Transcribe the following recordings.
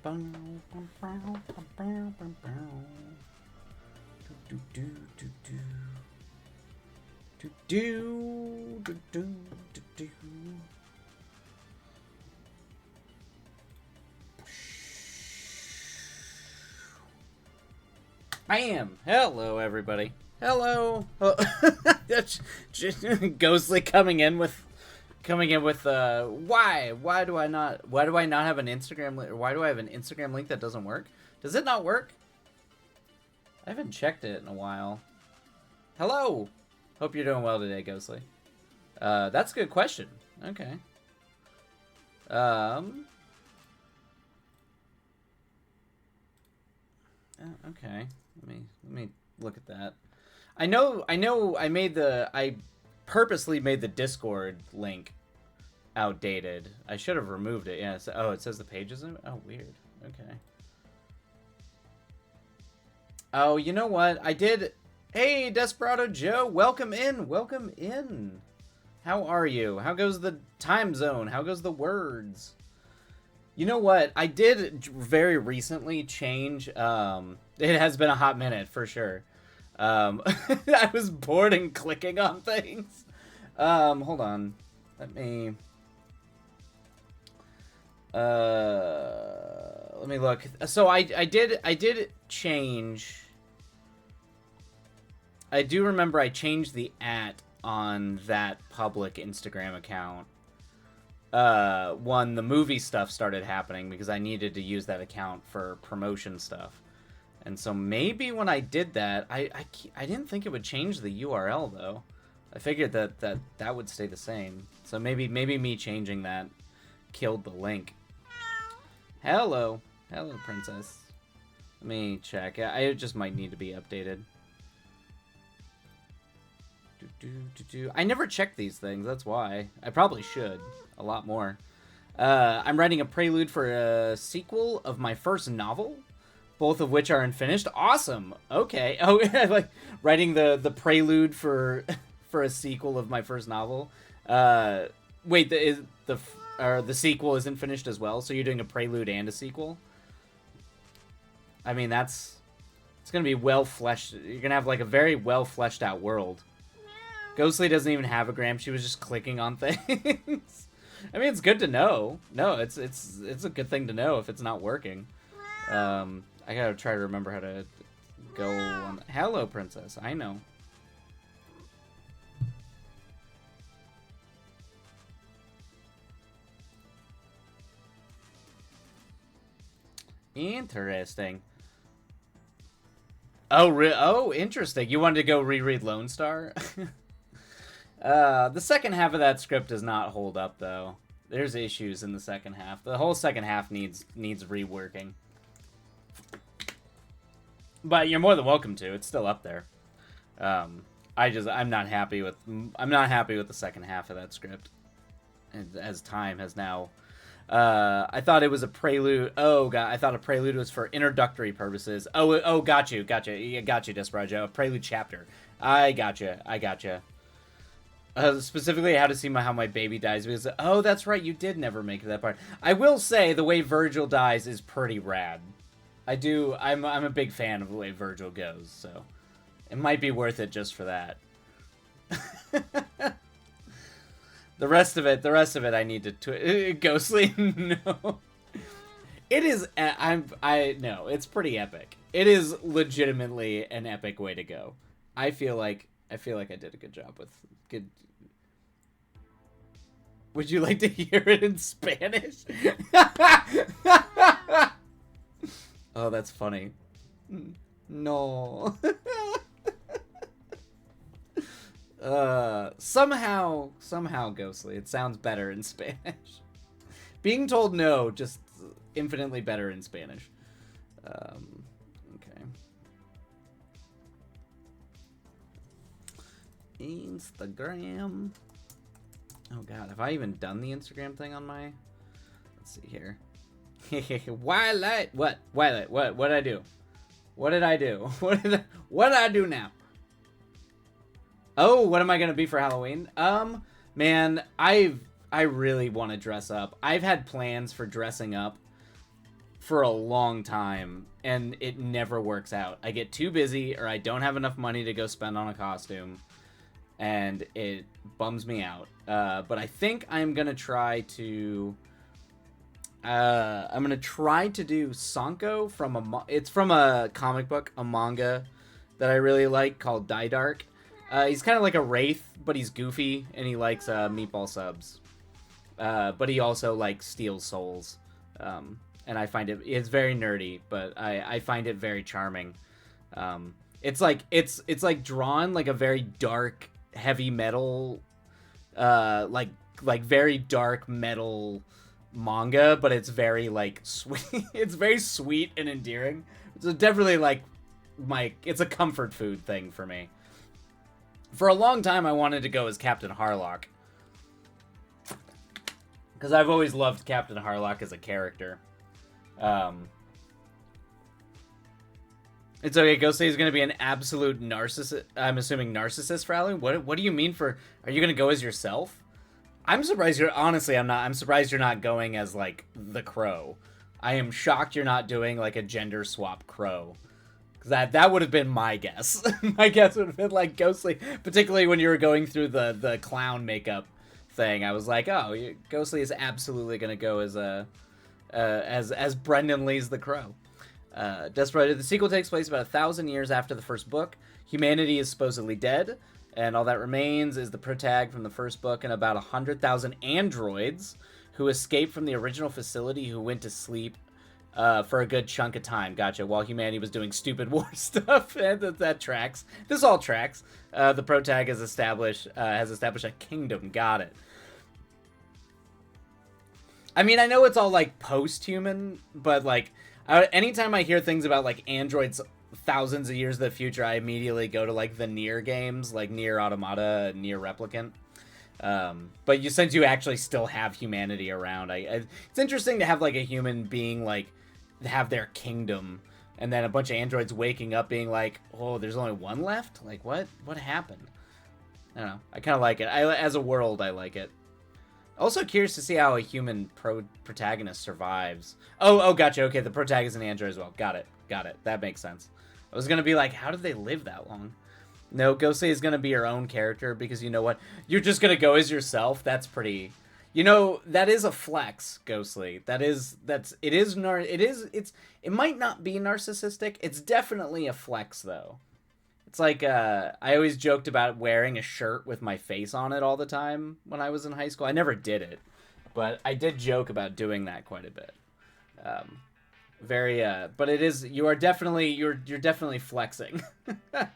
Bam! Hello, everybody. Hello. That's Ghostly coming in with why do I not have an Instagram link? Why do I have an Instagram link that doesn't work? Does it not work? I haven't checked it in a while. Hello. Hope you're doing well today, Ghostly. That's a good question. Okay. Okay. Let me look at that. I purposely made the Discord link outdated. I should have removed it. Yeah. Oh, it says the page isn't. Oh, weird. Okay. Oh, you know what? I did. Hey, Desperado Joe, welcome in. Welcome in. How are you? How goes the time zone? How goes the words? You know what? I did very recently change. It has been a hot minute for sure. I was bored and clicking on things. Hold on. Let me look. So I did change. I do remember I changed the @ on that public Instagram account. When the movie stuff started happening, because I needed to use that account for promotion stuff. And so maybe when I did that, I didn't think it would change the URL though. I figured that would stay the same. So maybe me changing that killed the link. Hello, princess. Let me check. I just might need to be updated. I never check these things. That's why. I probably should a lot more. I'm writing a prelude for a sequel of my first novel, both of which are unfinished. Awesome. Okay. Oh, like writing the prelude for a sequel of my first novel. Wait, the sequel isn't finished as well, so you're doing a prelude and a sequel? I mean, it's gonna be well fleshed. You're gonna have like a very well fleshed out world. Ghostly doesn't even have a gram. She was just clicking on things. I mean, it's good to know. No, it's a good thing to know if it's not working. I gotta try to remember how to go on. Hello, princess. I know. Interesting. Oh, interesting. You wanted to go reread Lone Star? The second half of that script does not hold up, though. There's issues in the second half. The whole second half needs reworking. But you're more than welcome to. It's still up there. I'm not happy with the second half of that script. As time has now. I thought it was a prelude. Oh god, I thought a prelude was for introductory purposes. Oh, got you, Desperado. A prelude chapter. I gotcha. Specifically how to see how my baby dies, because oh, that's right, you did never make that part. I will say the way Virgil dies is pretty rad. I'm a big fan of the way Virgil goes, so it might be worth it just for that. The rest of it I need to Ghostly. No. It is no, it's pretty epic. It is legitimately an epic way to go. I feel like I did a good job with good. Would you like to hear it in Spanish? Oh, that's funny. No. Somehow, Ghostly, it sounds better in Spanish. Being told no, just infinitely better in Spanish. Okay. Instagram. Oh god, have I even done the Instagram thing on my... Let's see here. Twilight. What? Twilight. What did I do? What did I do? What did I do now? Oh, what am I gonna be for Halloween? Man, I really want to dress up. I've had plans for dressing up for a long time, and it never works out. I get too busy, or I don't have enough money to go spend on a costume, and it bums me out. But I think I'm gonna try to. I'm gonna try to do Sanko from it's from a comic book, a manga that I really like called Die Dark. He's kind of like a wraith, but he's goofy, and he likes meatball subs. But he also like steals souls. And I find it's very nerdy, but I find it very charming. It's like drawn like a very dark, heavy metal, like very dark metal manga, but it's very like sweet. It's very sweet and endearing. It's definitely like it's a comfort food thing for me. For a long time, I wanted to go as Captain Harlock, because I've always loved Captain Harlock as a character. It's okay. Ghostly is going to be an absolute narcissist. I'm assuming narcissist for Halloween. What do you mean for? Are you going to go as yourself? I'm surprised you're. Honestly, I'm not. I'm surprised you're not going as like the Crow. I am shocked you're not doing like a gender swap Crow. That would have been my guess. My guess would have been like Ghostly, particularly when you were going through the clown makeup thing. I was like, oh, Ghostly is absolutely going to go as Brendan Lee's the Crow. Desperate. The sequel takes place about 1,000 years after the first book. Humanity is supposedly dead, and all that remains is the protag from the first book and about 100,000 androids who escaped from the original facility who went to sleep for a good chunk of time. Gotcha. While humanity was doing stupid war stuff, and that tracks. This all tracks. The protag has established a kingdom. Got it. I mean, I know it's all like post-human, but like anytime I hear things about like androids thousands of years in the future, I immediately go to like the Nier games, like Nier Automata, Nier Replicant. But since you actually still have humanity around, it's interesting to have like a human being like have their kingdom, and then a bunch of androids waking up being like, oh, there's only one left? Like, what happened? I don't know. I kind of like it. As a world, I like it. Also curious to see how a human protagonist survives. Oh, gotcha. Okay, the protagonist is an android as well. Got it. That makes sense. I was gonna be like, how did they live that long? No, Ghostly is gonna be your own character, because you know what? You're just gonna go as yourself. That's pretty. You know, that is a flex, Ghostly. It might not be narcissistic. It's definitely a flex, though. It's like, I always joked about wearing a shirt with my face on it all the time when I was in high school. I never did it, but I did joke about doing that quite a bit. But it is, you're definitely flexing. Okay.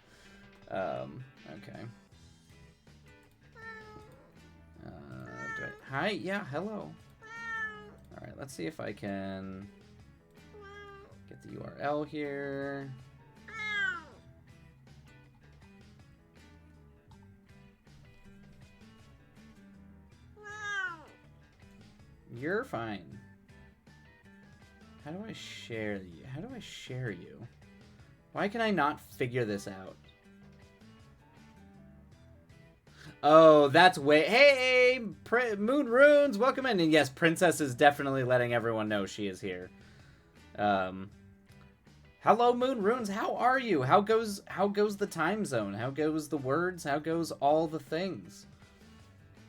Hi, yeah, hello. Alright, let's see if I can get the URL here. You're fine. How do I share you? How do I share you? Why can I not figure this out? Oh, that's way... Hey, Moon Runes, welcome in. And yes, Princess is definitely letting everyone know she is here. Hello, Moon Runes. How are you? How goes the time zone? How goes the words? How goes all the things?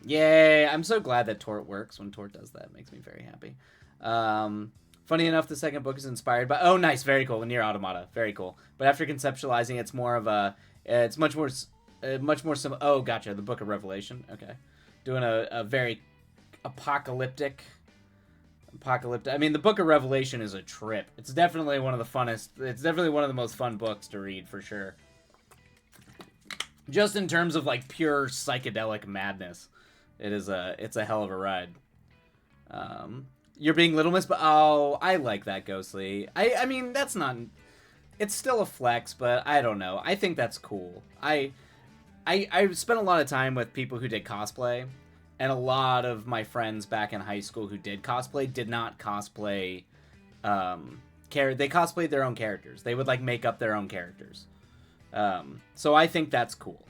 Yay! I'm so glad that Tort works. When Tort does that, it makes me very happy. Funny enough, the second book is inspired by... Oh, nice. Very cool. Nier Automata. Very cool. But after conceptualizing, it's more of a... It's much more oh, gotcha. The Book of Revelation. Okay. Doing a very apocalyptic... I mean, the Book of Revelation is a trip. It's definitely one of the funnest... It's definitely one of the most fun books to read, for sure. Just in terms of, like, pure psychedelic madness. It's a hell of a ride. You're being Little Miss, but... Oh, I like that, Ghostly. I mean, that's not... It's still a flex, but I don't know. I think that's cool. I spent a lot of time with people who did cosplay, and a lot of my friends back in high school who did cosplay did not cosplay, they cosplayed their own characters. They would, like, make up their own characters. So I think that's cool.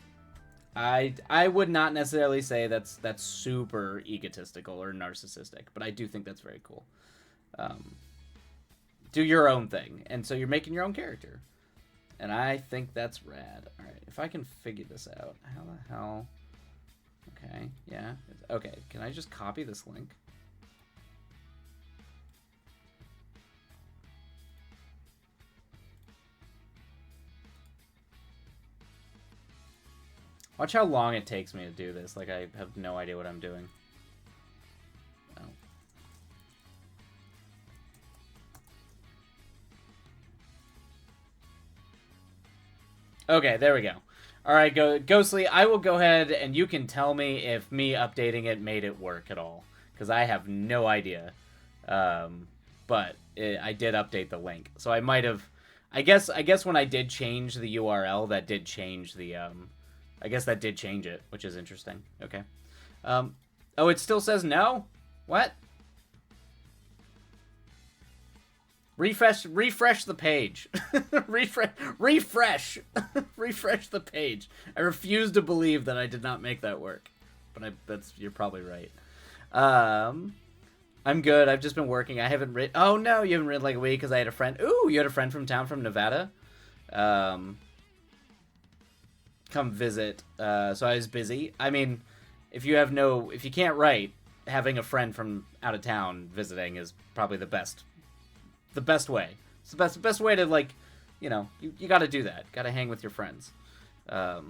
I would not necessarily say that's super egotistical or narcissistic, but I do think that's very cool. do your own thing. And so you're making your own character. And I think that's rad. All right, if I can figure this out. How the hell? Okay, yeah. Okay, can I just copy this link? Watch how long it takes me to do this. Like, I have no idea what I'm doing. Oh. Okay, there we go. All right, Ghostly, I will go ahead and you can tell me if me updating it made it work at all. Because I have no idea. But I did update the link. So I might have... I guess when I did change the URL, that did change the... I guess that did change it, which is interesting. Okay. Oh, it still says no? What? Refresh the page. refresh the page. I refuse to believe that I did not make that work. But you're probably right. I'm good. I've just been working. I haven't written... Oh, no, you haven't written like a week because I had a friend... Ooh, you had a friend from town from Nevada? Come visit. So I was busy. I mean, if you can't write, having a friend from out of town visiting is probably the best way. It's the best way to, like, you know, you got to do that. Got to hang with your friends. Oh,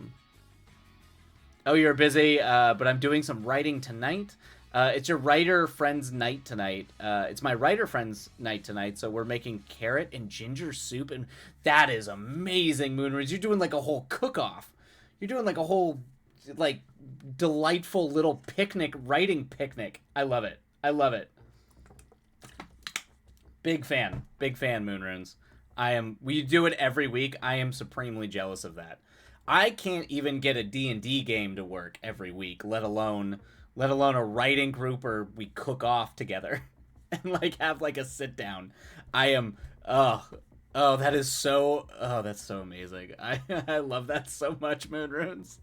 you're busy, but I'm doing some writing tonight. It's your writer friend's night tonight. It's my writer friend's night tonight, so we're making carrot and ginger soup, and that is amazing, Moonrise. You're doing, like, a whole cook-off. You're doing, like, a whole, like, delightful little picnic, writing picnic. I love it. I love it. Big fan, Moonrunes. We do it every week. I am supremely jealous of that. I can't even get a D&D game to work every week, let alone a writing group or we cook off together and like have like a sit down. That's so amazing. I love that so much, Moonrunes.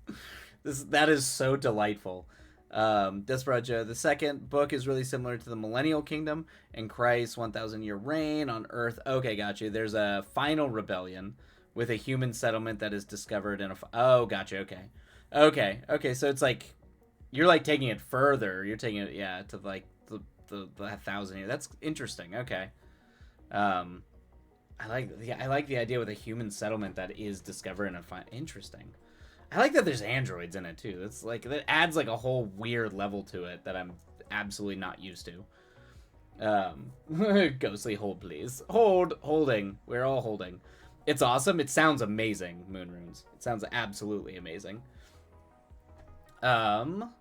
That is so delightful. Desperajo, the second book is really similar to the Millennial Kingdom and Christ's 1,000-year reign on Earth. Okay, got you. There's a final rebellion with a human settlement that is discovered in a... Oh, gotcha, okay. Okay, so it's like... You're, like, taking it further. You're taking it, yeah, to, like, the 1,000 year. That's interesting, okay. I like the idea with a human settlement that is discovered in a... Interesting. I like that there's androids in it, too. It's like, that adds, like, a whole weird level to it that I'm absolutely not used to. Ghostly, hold, please. Holding. We're all holding. It's awesome. It sounds amazing, Moonrunes. It sounds absolutely amazing. Well,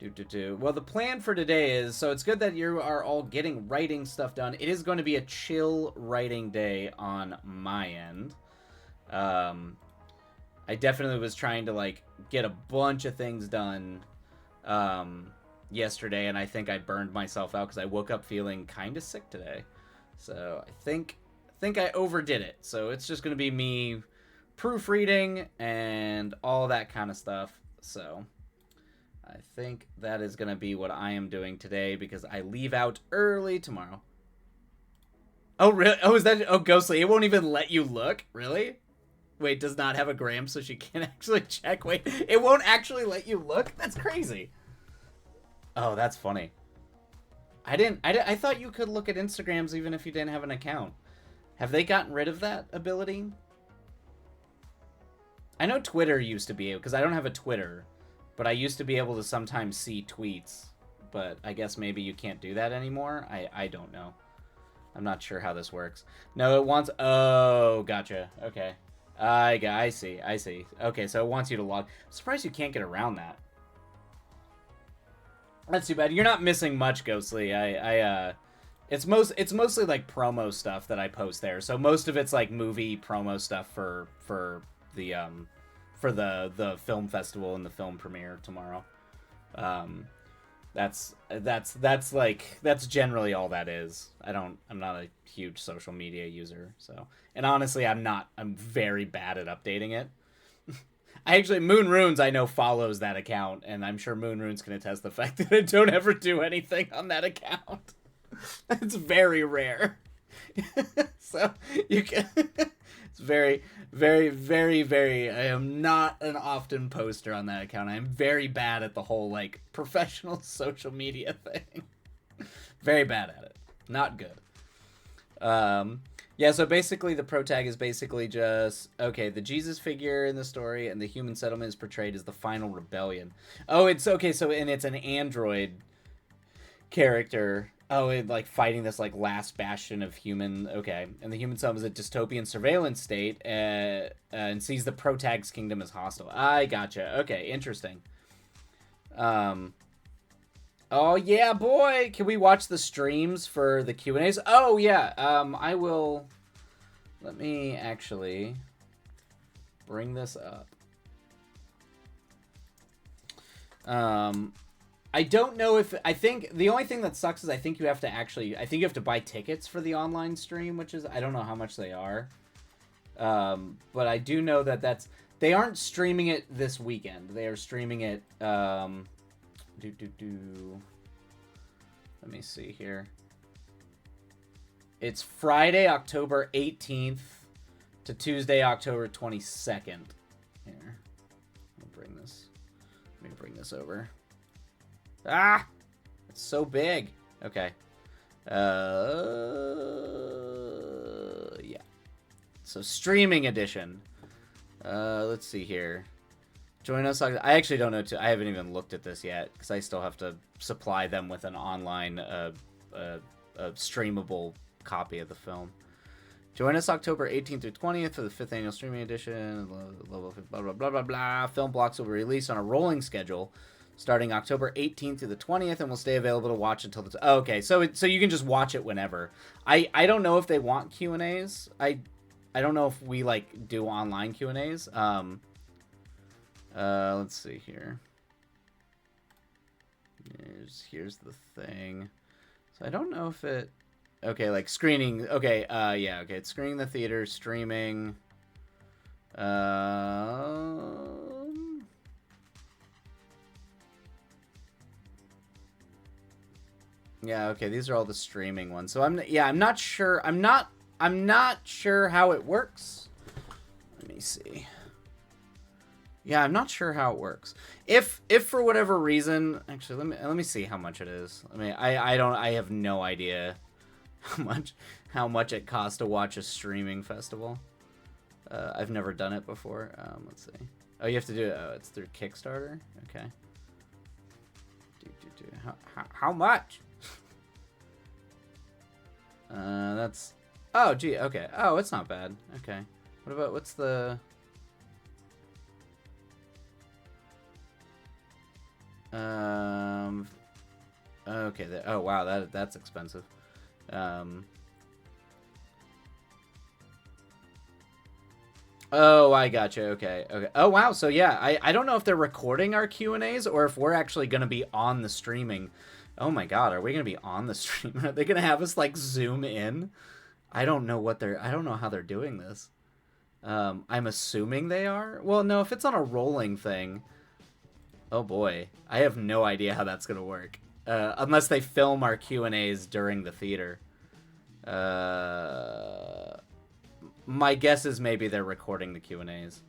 the plan for today is, so it's good that you are all getting writing stuff done. It is going to be a chill writing day on my end. I definitely was trying to, like, get a bunch of things done yesterday, and I think I burned myself out because I woke up feeling kind of sick today. So I think I overdid it. So it's just going to be me proofreading and all that kind of stuff. So I think that is going to be what I am doing today because I leave out early tomorrow. Oh, really? Oh, is that... Oh, Ghostly, it won't even let you look? Really? Wait, does not have a gram so she can't actually check. Wait, it won't actually let you look? That's crazy. Oh, that's funny. I thought you could look at Instagrams even if you didn't have an account. Have they gotten rid of that ability? I know Twitter used to be able, because I don't have a Twitter, but I used to be able to sometimes see tweets. But I guess maybe you can't do that anymore? I don't know. I'm not sure how this works. No, it wants... Oh, gotcha. Okay. I see. Okay, so it wants you to log. I'm surprised you can't get around that. That's too bad. You're not missing much, Ghostly. It's mostly like promo stuff that I post there. So most of it's like movie promo stuff for the film festival and the film premiere tomorrow. That's generally all that is. I'm not a huge social media user, so. And honestly, I'm very bad at updating it. Moonrunes I know follows that account, and I'm sure Moonrunes can attest the fact that I don't ever do anything on that account. It's very rare. So you can. It's very, very, very, very. I am not an often poster on that account. I am very bad at the whole like professional social media thing. Very bad at it. Not good. Yeah, so basically the protag is basically just, okay, the Jesus figure in the story and the human settlement is portrayed as the final rebellion. Oh, it's, okay, so, and it's an android character. Oh, it, like, fighting this, like, last bastion of human, okay. And the human settlement is a dystopian surveillance state, and sees the protag's kingdom as hostile. I gotcha. Okay, interesting. Oh, yeah, boy! Can we watch the streams for the Q&As? Oh, yeah, I will... Let me actually bring this up. I don't know if... I think the only thing that sucks is I think you have to actually... I think you have to buy tickets for the online stream, which is... I don't know how much they are. But I do know that that's... They aren't streaming it this weekend. They are streaming it... Let me see here. It's Friday, October 18th to Tuesday, October 22nd. Here. Let me bring this over. Ah! It's so big. Okay. Yeah. So streaming edition. Let's see here. Join us. I actually don't know. I haven't even looked at this yet because I still have to supply them with an online, streamable copy of the film. Join us October 18th through 20th for the 5th annual streaming edition. Blah blah blah blah blah. Film blocks will be released on a rolling schedule, starting October 18th through the 20th, and will stay available to watch until the. Oh, okay, so you can just watch it whenever. I don't know if they want Q&As. I don't know if we like do online Q&As. Let's see here. Here's the thing. So I don't know if it... Okay, like screening... Okay, yeah, okay. It's screening the theater, streaming... Yeah, okay, these are all the streaming ones. So I'm not sure... I'm not sure how it works. Let me see. Yeah, I'm not sure how it works. If for whatever reason, actually, let me see how much it is. I mean, I have no idea how much it costs to watch a streaming festival. I've never done it before. Let's see. Oh, you have to do it. Oh, it's through Kickstarter. Okay. How much? That's. Oh, gee. Okay. Oh, it's not bad. Okay. What's the? Okay. Oh wow, that's expensive. Oh, I gotcha. Okay. Oh wow. So yeah, I don't know if they're recording our Q&As or if we're actually gonna be on the streaming. Oh my god, are we gonna be on the stream? Are they gonna have us like zoom in? I don't know how they're doing this. I'm assuming they are. Well, no, if it's on a rolling thing. Oh boy, I have no idea how that's gonna work. Unless they film our Q&As during the theater. My guess is maybe they're recording the Q&As.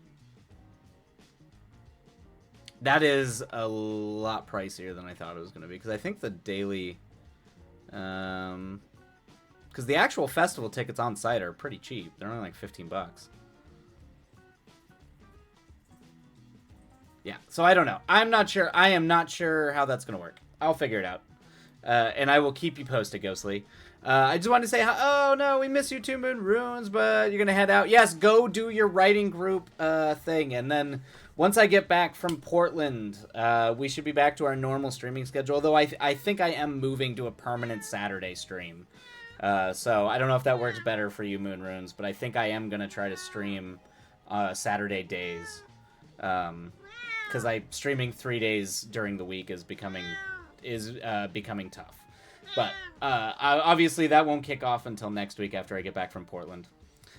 That is a lot pricier than I thought it was gonna be, because I think the daily, because the actual festival tickets on site are pretty cheap. They're only like $15. Yeah, so I don't know. I'm not sure. I am not sure how that's going to work. I'll figure it out. And I will keep you posted, Ghostly. I just wanted to say, oh no, we miss you too, Moon Runes, but you're going to head out. Yes, go do your writing group thing. And then once I get back from Portland, we should be back to our normal streaming schedule. Although I think I am moving to a permanent Saturday stream. So I don't know if that works better for you, Moon Runes, but I think I am going to try to stream Saturday days. Because streaming 3 days during the week is becoming tough. But obviously that won't kick off until next week after I get back from Portland.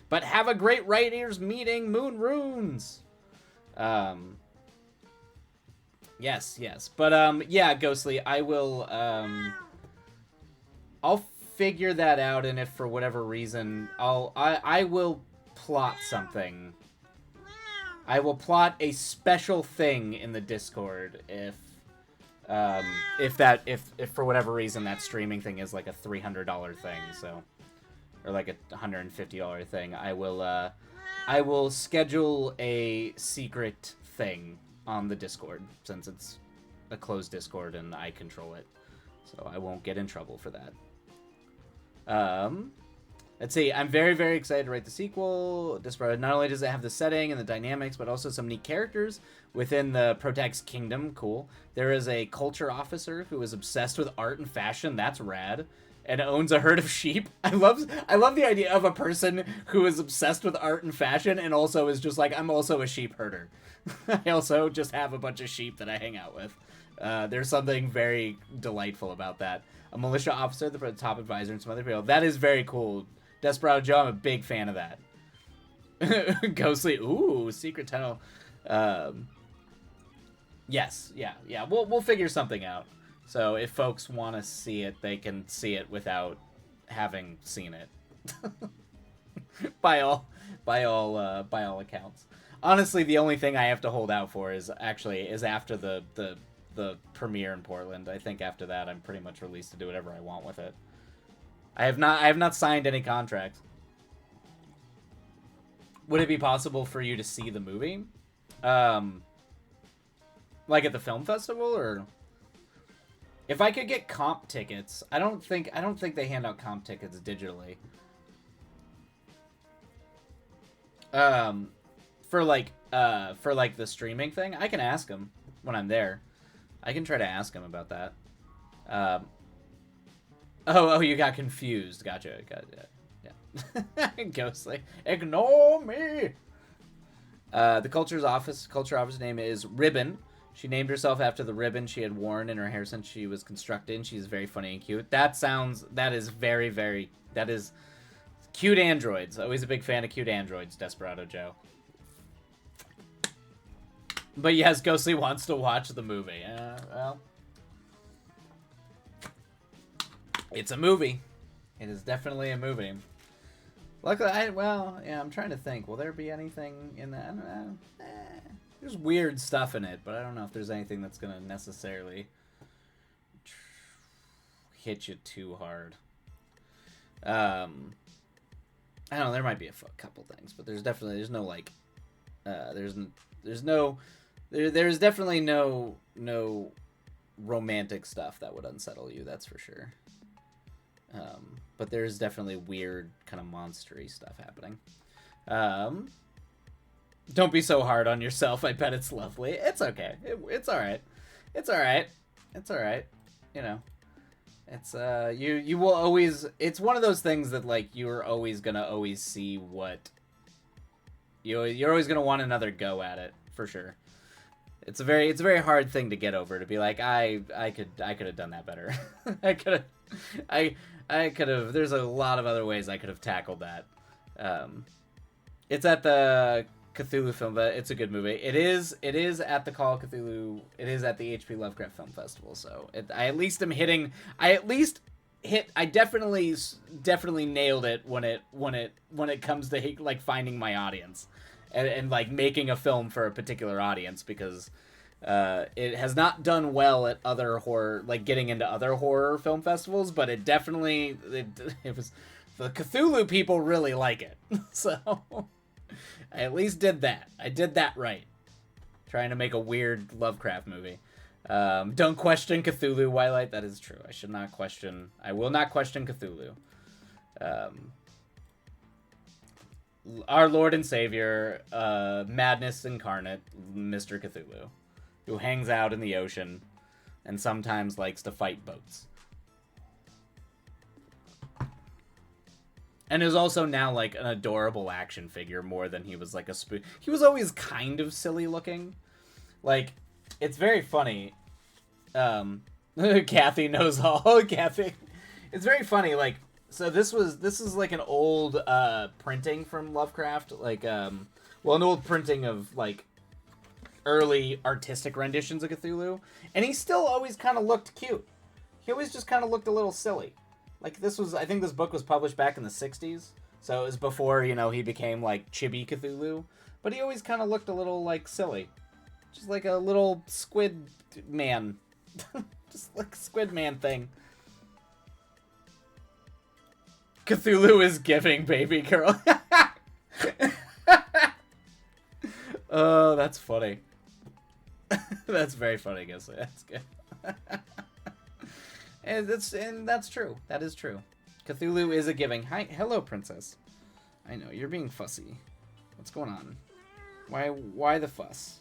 But have a great writers meeting, Moon Runes. Yes. But yeah, Ghostly, I will. I'll figure that out, and if for whatever reason I will plot something. I will plot a special thing in the Discord if for whatever reason that streaming thing is like a $300 thing, so, or like a $150 thing. I will schedule a secret thing on the Discord, since it's a closed Discord and I control it, so I won't get in trouble for that. Let's see. I'm very, very excited to write the sequel. Desperado, not only does it have the setting and the dynamics, but also some neat characters within the protagonist's kingdom. Cool. There is a culture officer who is obsessed with art and fashion. That's rad. And owns a herd of sheep. I love the idea of a person who is obsessed with art and fashion and also is just like, I'm also a sheep herder. I also just have a bunch of sheep that I hang out with. There's something very delightful about that. A militia officer, the top advisor, and some other people. That is very cool. Desperado Joe, I'm a big fan of that. Ghostly, ooh, secret tunnel. Yes, yeah. We'll figure something out. So if folks want to see it, they can see it without having seen it. by all accounts. Honestly, the only thing I have to hold out for is after the premiere in Portland. I think after that, I'm pretty much released to do whatever I want with it. I have not signed any contracts. Would it be possible for you to see the movie? Like at the film festival, or if I could get comp tickets? I don't think they hand out comp tickets digitally. For the streaming thing, I can ask them when I'm there. I can try to ask him about that. Oh, you got confused. Gotcha. Yeah. Ghostly. Ignore me! The culture office name is Ribbon. She named herself after the ribbon she had worn in her hair since she was constructed. She's very funny and cute. That is very, very, that is cute androids. Always a big fan of cute androids, Desperado Joe. But yes, Ghostly wants to watch the movie. Well, it's a movie. It is definitely a movie. Luckily, I'm trying to think. Will there be anything in that? I don't know. There's weird stuff in it, but I don't know if there's anything that's going to necessarily hit you too hard. I don't know. There might be a couple things, but there's definitely no romantic stuff that would unsettle you. That's for sure. But there's definitely weird kind of monstery stuff happening. Don't be so hard on yourself. I bet it's lovely. It's okay. It's all right. It's all right. It's all right. You know, it's you will always. It's one of those things that like you're always gonna always see what you're always gonna want another go at it for sure. It's a very hard thing to get over, to be like, I could have done that better. I could have. There's a lot of other ways I could have tackled that. It's at the Cthulhu Film. It's a good movie. It is at the Call of Cthulhu. It is at the HP Lovecraft Film Festival. So I at least am hitting. I definitely nailed it when it comes to like finding my audience. And like making a film for a particular audience, because it has not done well at other horror, like getting into other horror film festivals, but it definitely it was, the Cthulhu people really like it. So I at least did that. I did that right. Trying to make a weird Lovecraft movie. Don't question Cthulhu, Wildlight. That is true. I will not question Cthulhu. Our Lord and Savior, Madness Incarnate, Mr. Cthulhu, who hangs out in the ocean and sometimes likes to fight boats. And is also now like an adorable action figure more than he was like a spook. He was always kind of silly looking. Like, it's very funny. Kathy knows all. Kathy. It's very funny, like, so this is like an old printing from Lovecraft, like an old printing of like early artistic renditions of Cthulhu, and he still always kind of looked cute. He always just kind of looked a little silly. Like, this was, I think this book was published back in the 60s. So it was before, you know, he became, like, Chibi Cthulhu. But he always kind of looked a little, like, silly. Just like a little squid man. Just like a squid man thing. Cthulhu is giving, baby girl. Oh, that's funny. That's very funny, Ghostly. That's good. And that's true. That is true. Cthulhu is a giving. Hi, hello, princess. I know you're being fussy. What's going on? Why the fuss?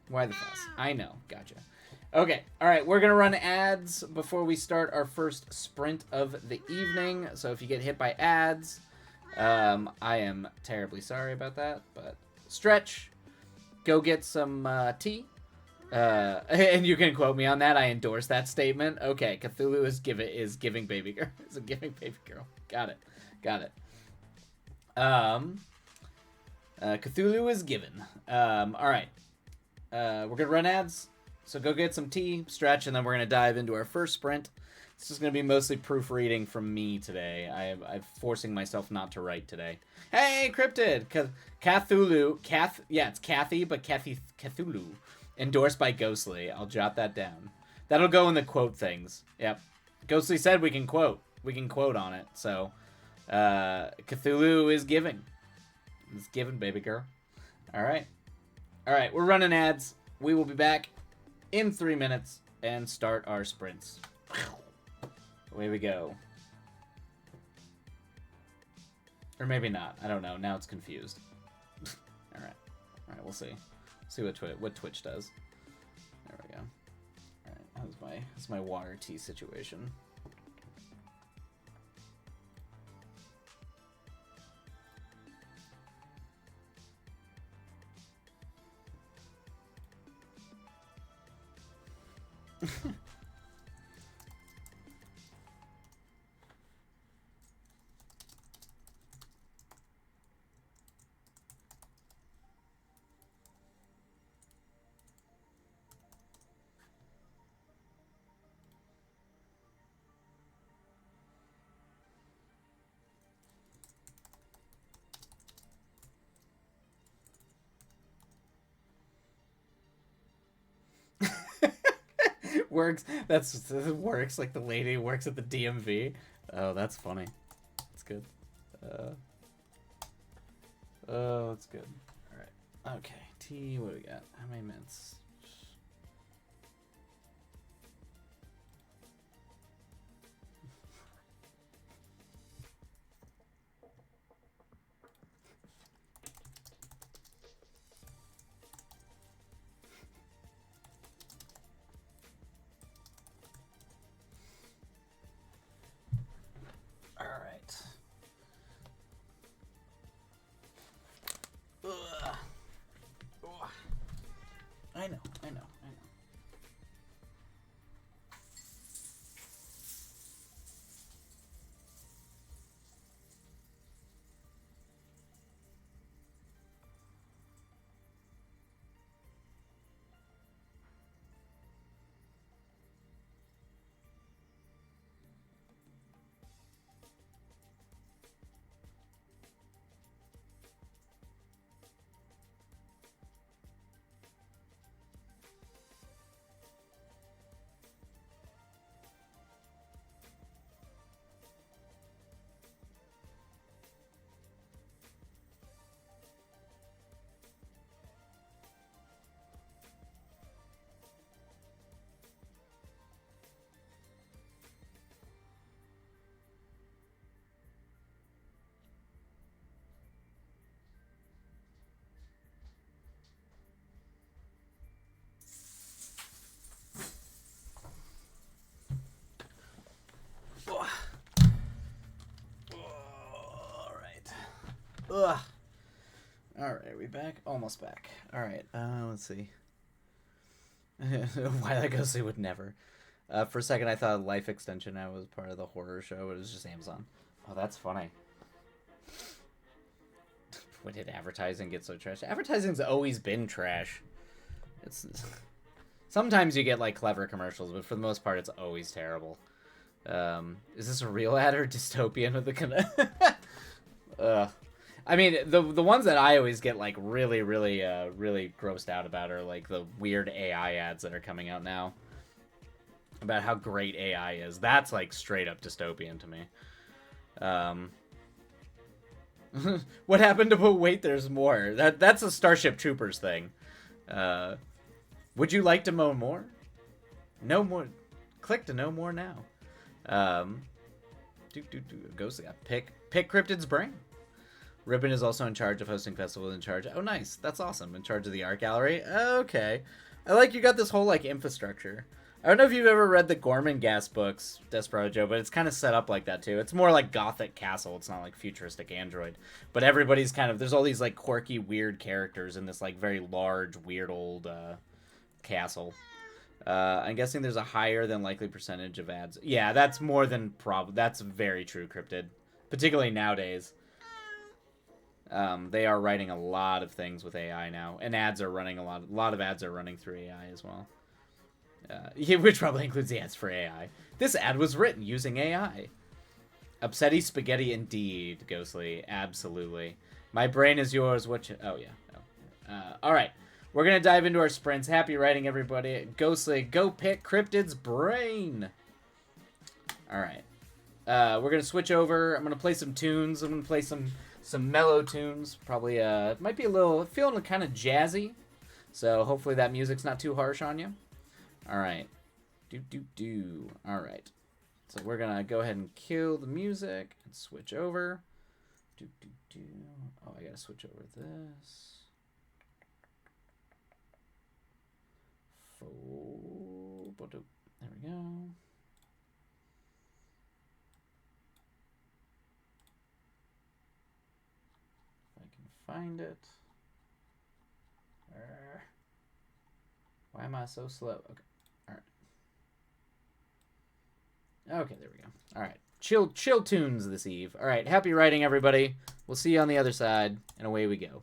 Why the fuss? I know. Gotcha. Okay. All right. We're gonna run ads before we start our first sprint of the evening. So if you get hit by ads, I am terribly sorry about that. But stretch. Go get some tea. And you can quote me on that. I endorse that statement. Okay, Cthulhu is giving baby girl. Is a giving baby girl. Got it. Cthulhu is given. All right. We're gonna run ads. So go get some tea, stretch, and then we're gonna dive into our first sprint. This is gonna be mostly proofreading from me today. I'm forcing myself not to write today. Hey, Cryptid, Cthulhu, it's Kathy, but Cthulhu. Endorsed by Ghostly. I'll jot that down. That'll go in the quote things. Yep. Ghostly said we can quote. We can quote on it. So, Cthulhu is giving. It's giving, baby girl. All right. All right. We're running ads. We will be back in 3 minutes and start our sprints. Away we go. Or maybe not. I don't know. Now it's confused. All right. All right. We'll see. See what Twitch does. There we go. All right, how's my water tea situation? Works. Works like the lady who works at the DMV. Oh, that's funny. That's good. Oh, that's good. All right. Okay. Tea. What do we got? How many minutes? I know. Ugh. Alright, we back? Almost back. Alright, let's see. Why did I go say would never? For a second I thought Life Extension I was part of the horror show, but it was just Amazon. Oh, that's funny. When did advertising get so trash? Advertising's always been trash. It's sometimes you get like clever commercials, but for the most part it's always terrible. Is this a real ad or dystopian with the I mean, the ones that I always get like really really grossed out about are like the weird AI ads that are coming out now about how great AI is. That's like straight up dystopian to me. What happened to wait? There's more. That's a Starship Troopers thing. Would you like to know more? No more. Click to know more now. Ghostly. Pick Cryptid's brain. Ribbon is also in charge of hosting festivals. In charge. Oh, nice. That's awesome. In charge of the art gallery. Okay. I like you got this whole like infrastructure. I don't know if you've ever read the Gorman Gas books, Desperado Joe, but it's kind of set up like that too. It's more like Gothic Castle. It's not like futuristic Android, but everybody's kind of there's all these like quirky, weird characters in this like very large, weird old castle. I'm guessing there's a higher than likely percentage of ads. Yeah, that's more than that's very true, Cryptid. Particularly nowadays. They are writing a lot of things with AI now, and ads are running a lot of ads are running through AI as well. Which probably includes the ads for AI. This ad was written using AI. Upsetty spaghetti indeed, Ghostly. Absolutely. My brain is yours. Oh, yeah. Oh. All right. We're going to dive into our sprints. Happy writing, everybody. Ghostly, go pick Cryptid's brain. All right. We're going to switch over. I'm going to play some tunes. I'm going to play some mellow tunes. Probably, it might be feeling kind of jazzy. So hopefully that music's not too harsh on you. All right. All right. So we're going to go ahead and kill the music and switch over. Oh, I got to switch over this. There we go. If I can find it. Why am I so slow? Okay. All right. Okay, there we go. All right. Chill tunes this eve. All right. Happy writing, everybody. We'll see you on the other side, and away we go.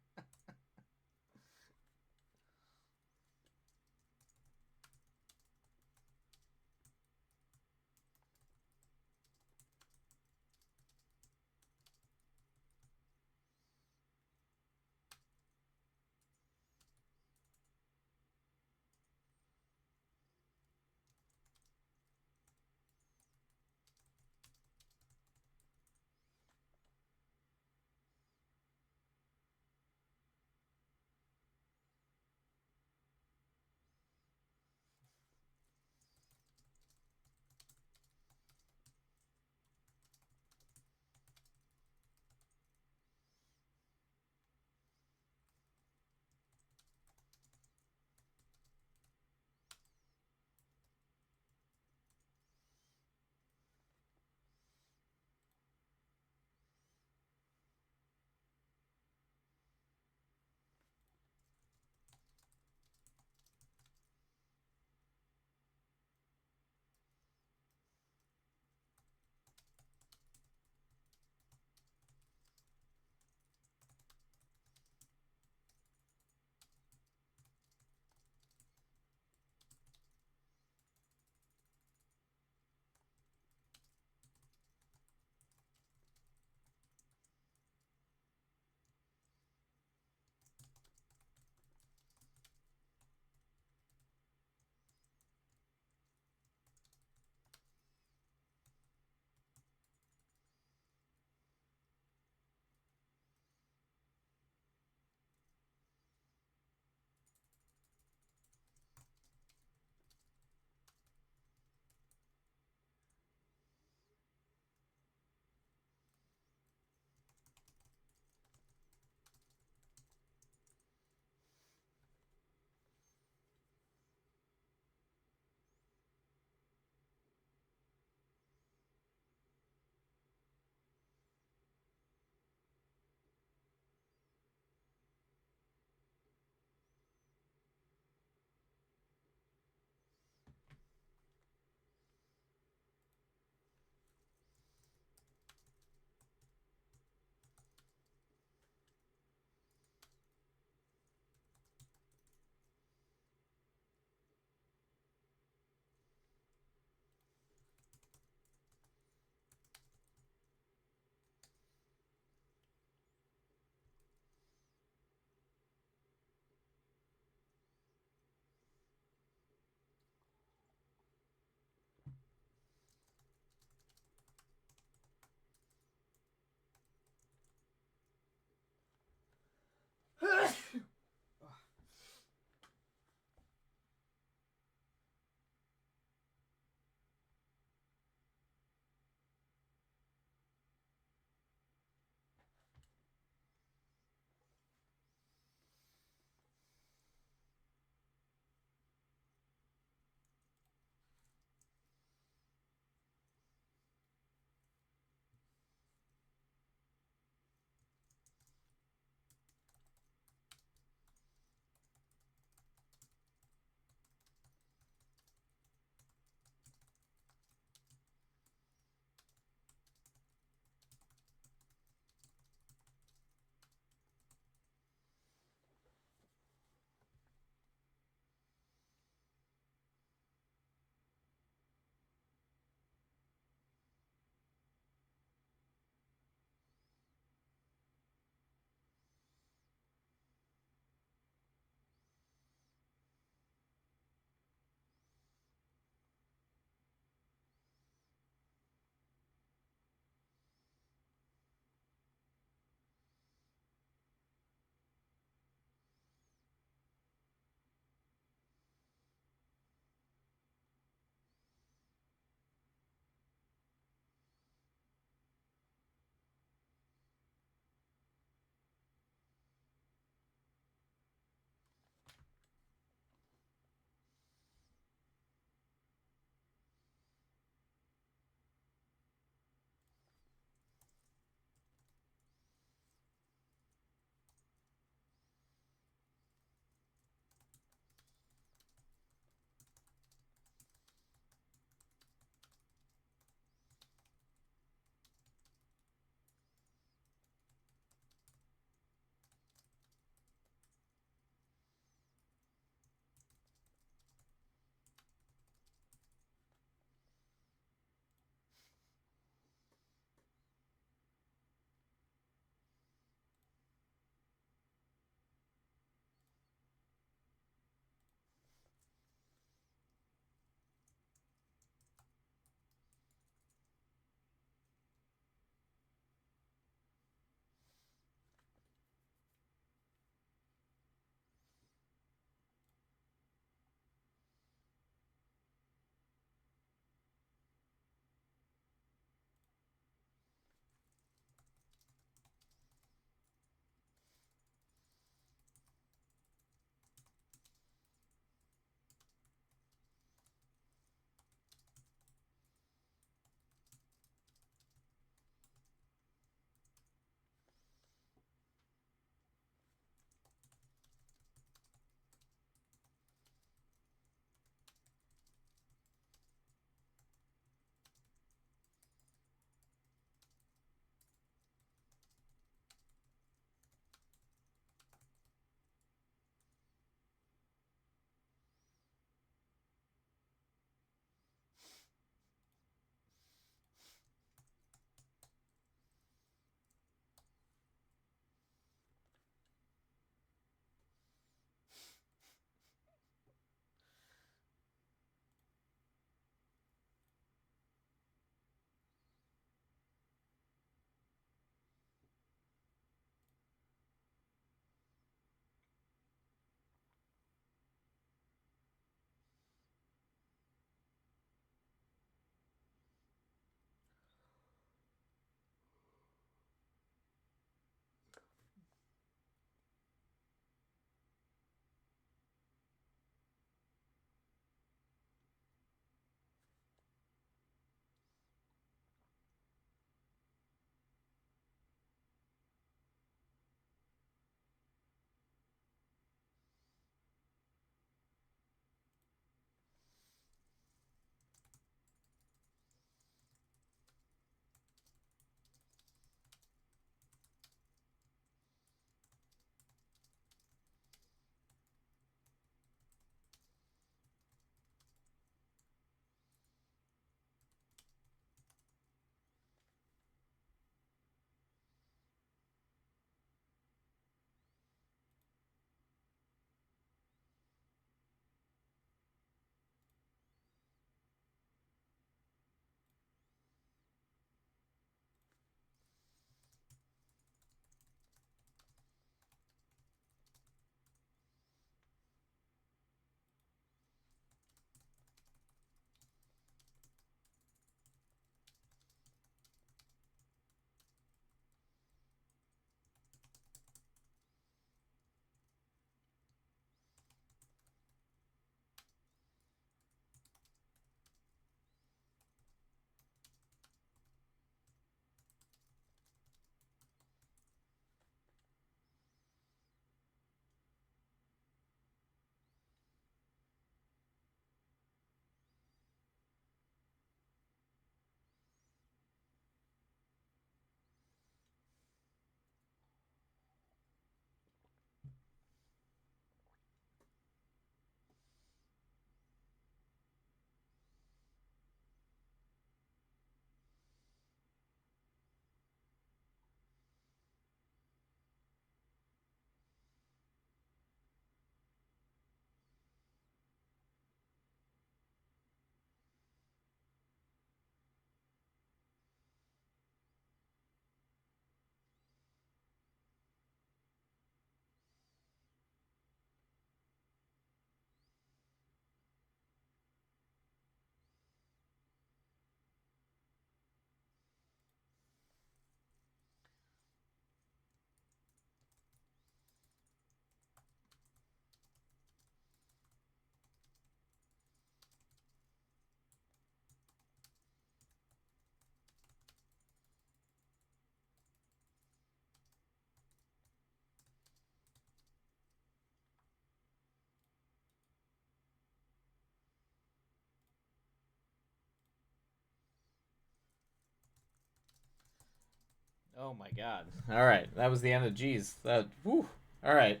Oh my god. All right, that was the end of G's. That. Whew. All right.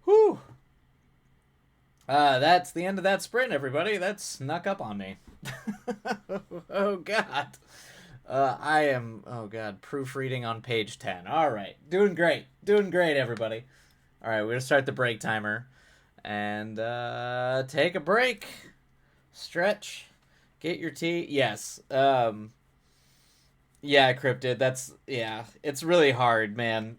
Whew. That's the end of that sprint, everybody. That snuck up on me. Oh god. I am, oh god, proofreading on page 10. All right, doing great, everybody. All right, we're gonna start the break timer, and take a break, stretch, get your tea. Yes. Yeah, Cryptid. Yeah. It's really hard, man.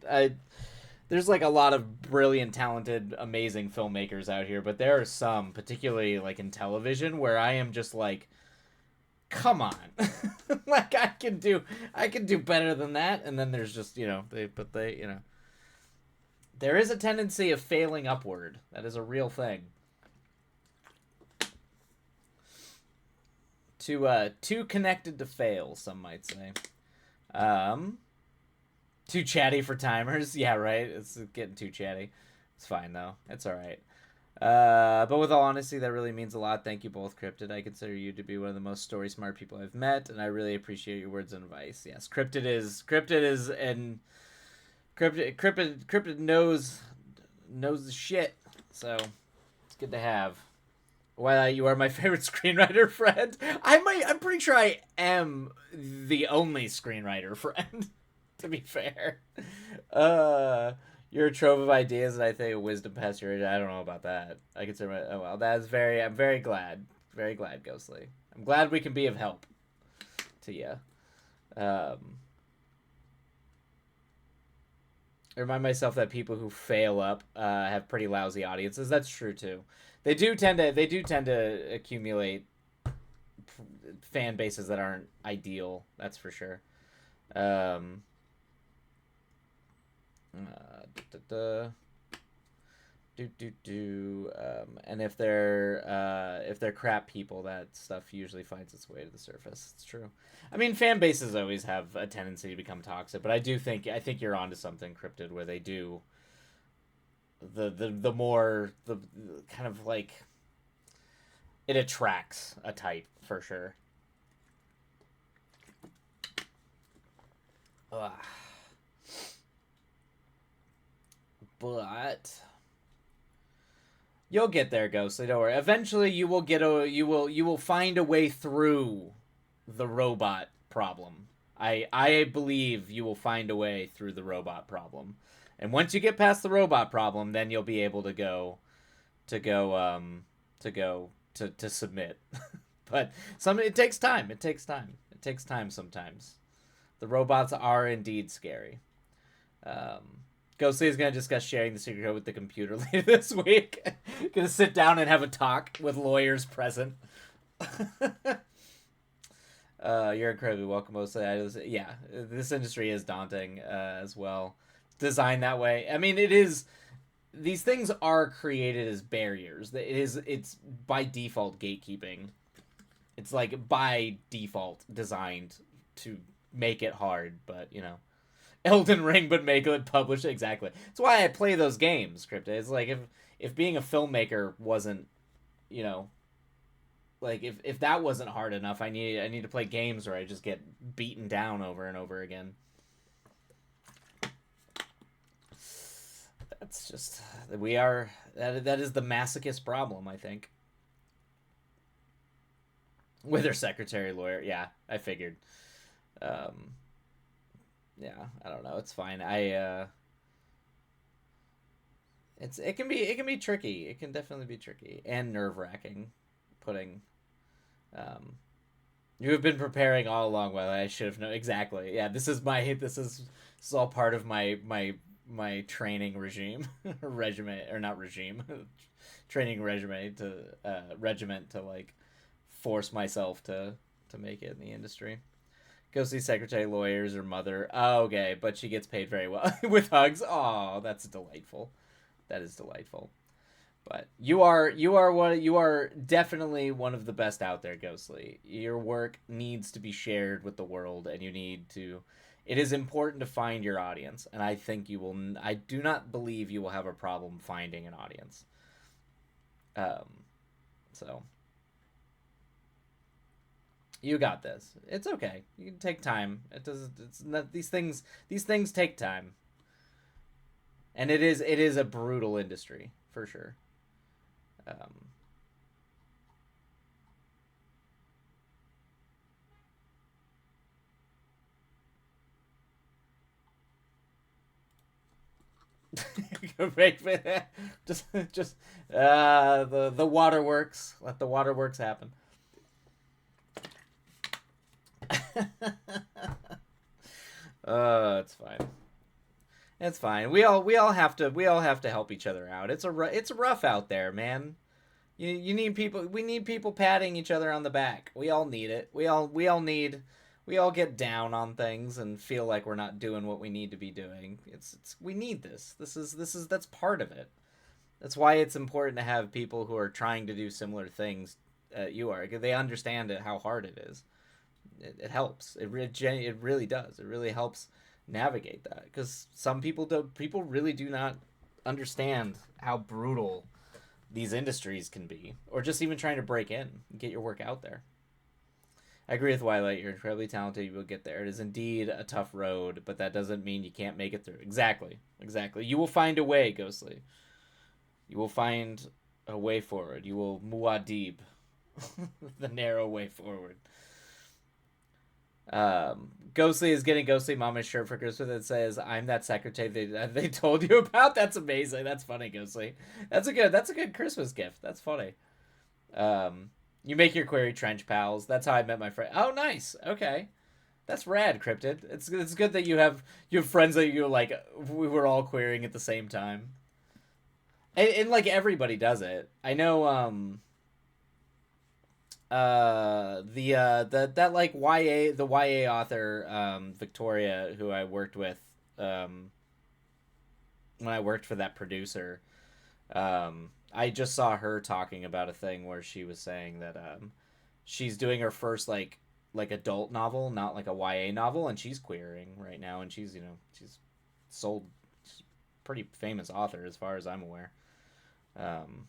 There's like a lot of brilliant, talented, amazing filmmakers out here, but there are some, particularly like in television, where I am just like, come on. Like I can do better than that. And then there's just, there is a tendency of failing upward. That is a real thing. Too connected to fail, some might say. Too chatty for timers. Yeah, right. It's getting too chatty. It's fine though. It's all right. But with all honesty, that really means a lot. Thank you both, Cryptid. I consider you to be one of the most story smart people I've met, and I really appreciate your words and advice. Yes, Cryptid knows the shit. So it's good to have. Well, you are my favorite screenwriter friend. I'm pretty sure I am the only screenwriter friend. To be fair, you're a trove of ideas, and I think a wisdom past your age. I don't know about that. I consider my. Oh well, that's very. I'm very glad, Ghostly. I'm glad we can be of help to you. I remind myself that people who fail up have pretty lousy audiences. That's true too. They do tend to accumulate fan bases that aren't ideal. That's for sure. And if they're crap people, that stuff usually finds its way to the surface. It's true. I mean, fan bases always have a tendency to become toxic, but I think you're onto something, Cryptid, where they do the more the kind of like it attracts a type for sure. Ugh. But you'll get there, Ghostly. Don't worry. Eventually, you will find a way through the robot problem. I believe you will find a way through the robot problem, and once you get past the robot problem, then you'll be able to submit. But it takes time. It takes time sometimes. The robots are indeed scary. Ghostly is going to discuss sharing the secret code with the computer later this week. Going to sit down and have a talk with lawyers present. You're incredibly welcome, mostly. Yeah, this industry is daunting as well. Designed that way. I mean, it is. These things are created as barriers. It's by default gatekeeping. It's like by default designed to make it hard, but Elden Ring, but make it published. Exactly. That's why I play those games, Crypto. It's like if being a filmmaker wasn't, like if that wasn't hard enough, I need to play games where I just get beaten down over and over again. That's just that is the masochist problem, I think. With her secretary lawyer, yeah, I figured. Yeah, I don't know. It's fine. It can be tricky. It can definitely be tricky and nerve wracking. Putting, you have been preparing all along. Well, I should have known exactly. Yeah, this is all part of my training regime, regiment or not regime, training regiment to like force myself to make it in the industry. Go see secretary, lawyers, or mother. Oh, okay, but she gets paid very well with hugs. Oh, that's delightful. That is delightful. But you are definitely one of the best out there, Ghostly. Your work needs to be shared with the world, and it is important to find your audience, and I think you will. I do not believe you will have a problem finding an audience. So You got this. It's okay. You can take time. It does. It's not these things. These things take time, and it is a brutal industry for sure. Um, just just the waterworks. Let the waterworks happen. It's fine. It's fine. We all have to help each other out. It's rough out there, man. You need people. We need people patting each other on the back. We all need it. We all get down on things and feel like we're not doing what we need to be doing. It's we need this. This is that's part of it. That's why it's important to have people who are trying to do similar things you are, because they understand it, how hard it is. It helps. It really does. It really helps navigate that, because some people really do not understand how brutal these industries can be, or just even trying to break in and get your work out there. I agree with Twilight. You're incredibly talented. You will get there. It is indeed a tough road, but that doesn't mean you can't make it through. Exactly. Exactly. You will find a way, Ghostly. You will find a way forward. You will muad'Dib, the narrow way forward. Ghostly is getting Ghostly Mama's shirt for Christmas that says, "I'm that secretary they told you about." That's amazing. That's funny, Ghostly. That's a good Christmas gift. That's funny. You make your query trench pals. That's how I met my friend. Oh, nice. Okay, that's rad, Cryptid. It's good that you have friends that you like. We were all querying at the same time, and like everybody does it. I know. The that like YA author Victoria, who I worked with um when I worked for that producer. I just saw her talking about a thing where she was saying that she's doing her first like adult novel, not like a YA novel, and she's queering right now, and she's sold. She's a pretty famous author as far as I'm aware. Um,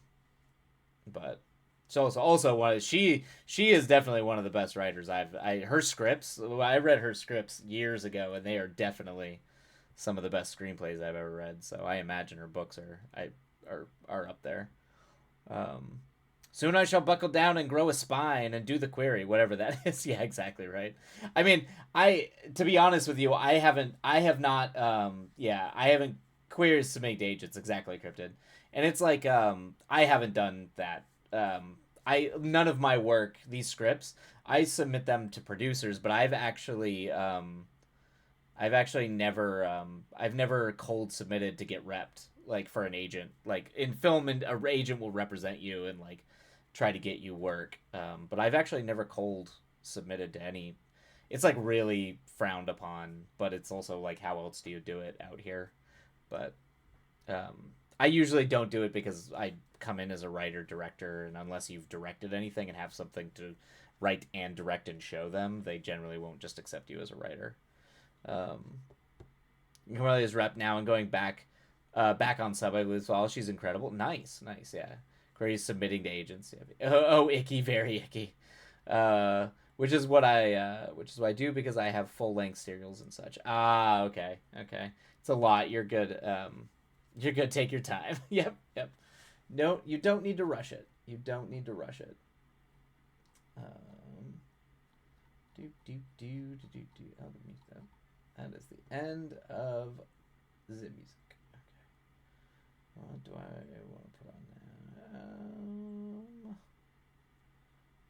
but so also one she is definitely one of the best writers her scripts. I read her scripts years ago, and they are definitely some of the best screenplays I've ever read. So I imagine her books are up there. Um, Soon I shall buckle down and grow a spine and do the query, whatever that is. Yeah, exactly right. I mean, I to be honest with you, I have not, yeah, I haven't queries to make agents exactly cryptid, and it's like, I haven't done that. I none of my work, these scripts, I submit them to producers, but I've actually never I've never cold submitted to get repped like for an agent. Like in film, and a agent will represent you and like try to get you work. But I've actually never cold submitted to any. It's like really frowned upon, but it's also like how else do you do it out here? But I usually don't do it because I come in as a writer director, and unless you've directed anything and have something to write and direct and show them, they generally won't just accept you as a writer. Um, Cornelia is rep now and going back on sub as well. She's incredible. Nice, nice, yeah. Corey's submitting to agents. Yeah. Oh, icky, very icky. Which is what I do because I have full length serials and such. Ah, okay, okay. It's a lot. You're good. You're good. Take your time. Yep, yep. No, you don't need to rush it. You don't need to rush it. Um, do. Oh, the music. That is the end of the music. Okay. What do I want to put on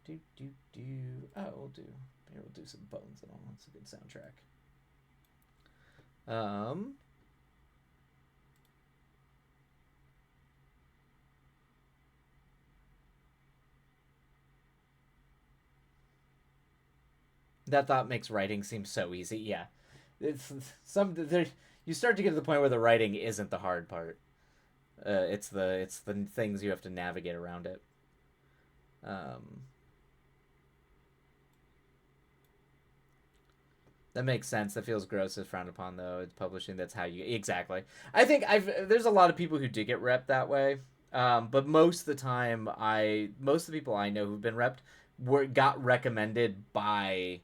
there? Do. Oh, we'll do some Bones and all. That's a good soundtrack. Um. That thought makes writing seem so easy. Yeah, it's there. You start to get to the point where the writing isn't the hard part. It's the things you have to navigate around it. Um, that makes sense. That feels gross as frowned upon though. It's publishing. That's how you exactly. I think there's a lot of people who do get repped that way. But most of the time, most of the people I know who've been repped got recommended by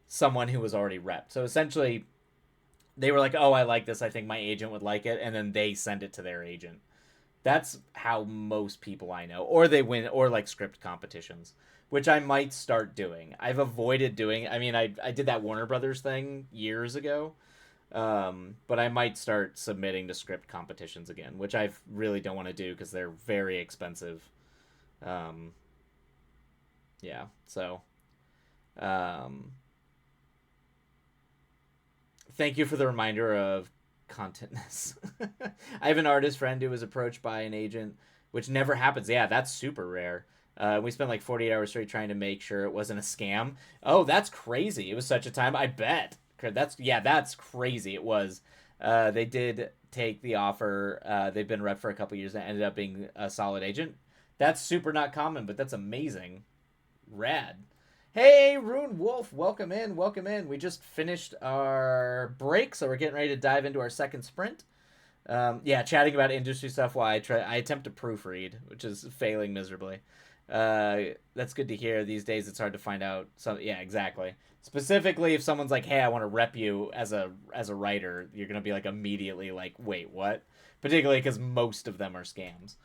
someone who was already repped. So essentially, they were like, "Oh, I like this. I think my agent would like it," and then they send it to their agent. That's how most people I know, or they win, or like script competitions, which I might start doing. I've avoided doing. I mean, I did that Warner Brothers thing years ago, but I might start submitting to script competitions again, which I really don't want to do because they're very expensive. Um, yeah, so um, thank you for the reminder of contentness. I have an artist friend who was approached by an agent, which never happens. Yeah, that's super rare. We spent like 48 hours straight trying to make sure it wasn't a scam. Oh, that's crazy. It was such a time. I bet. That's crazy. It was. They did take the offer. They've been rep for a couple years and ended up being a solid agent. That's super not common, but that's amazing. Rad. Hey, Rune Wolf, welcome in, welcome in. We just finished our break, so we're getting ready to dive into our second sprint. Yeah, chatting about industry stuff while I attempt to proofread, which is failing miserably. That's good to hear. These days, it's hard to find out. So yeah, exactly. Specifically, if someone's like, "Hey, I want to rep you as a writer," you're gonna be like immediately like, "Wait, what?" Particularly because most of them are scams.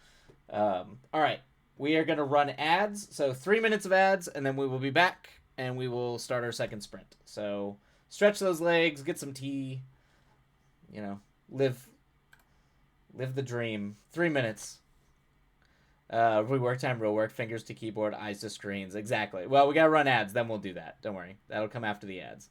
All right, we are gonna run ads. So 3 minutes of ads, and then we will be back, and we will start our second sprint. So stretch those legs, get some tea. You know, live the dream. 3 minutes. Rework time, real work, fingers to keyboard, eyes to screens. Exactly. Well, we gotta run ads, then we'll do that. Don't worry. That'll come after the ads.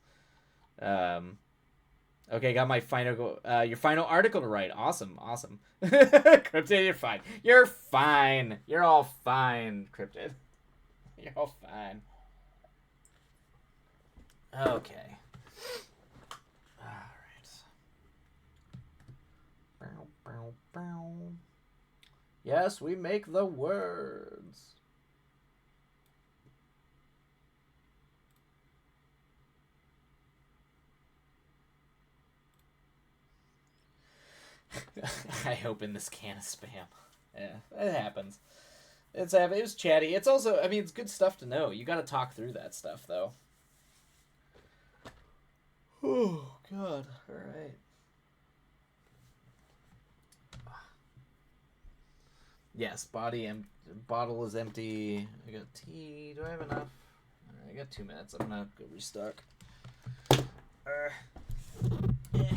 Okay, got my final your final article to write. Awesome, awesome. Cryptid, you're fine. You're fine. You're all fine, Cryptid. You're all fine. Okay. Alright. Yes, we make the words. I open this can of spam. Yeah, it happens. It was chatty. It's also, I mean, it's good stuff to know. You got to talk through that stuff, though. Oh God! All right. Yes, bottle is empty. I got tea. Do I have enough? All right, I got 2 minutes. I'm gonna go restock. Yeah.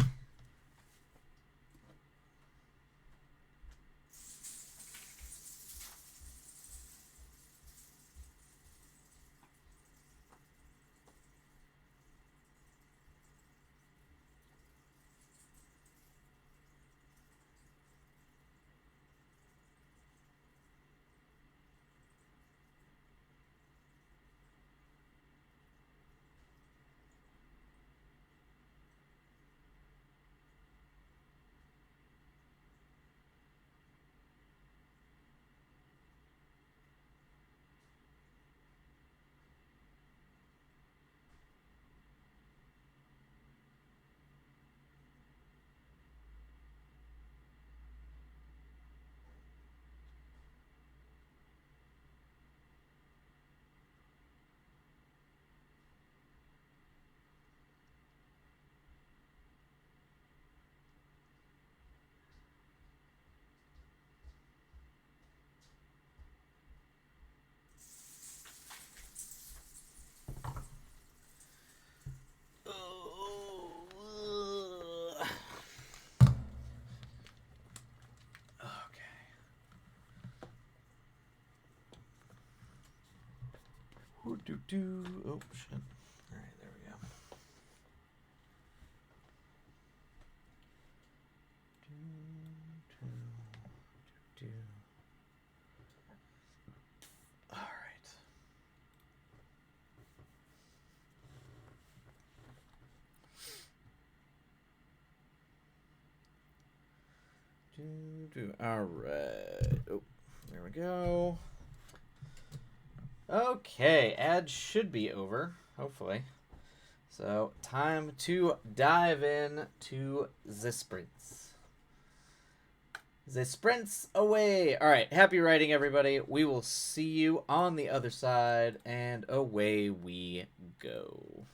Oh shit. Alright, there we go. Alright. Alright. Oh, there we go. Okay, ads should be over, hopefully. So, time to dive in to the sprints. The sprints away. All right, happy writing, everybody. We will see you on the other side, and away we go.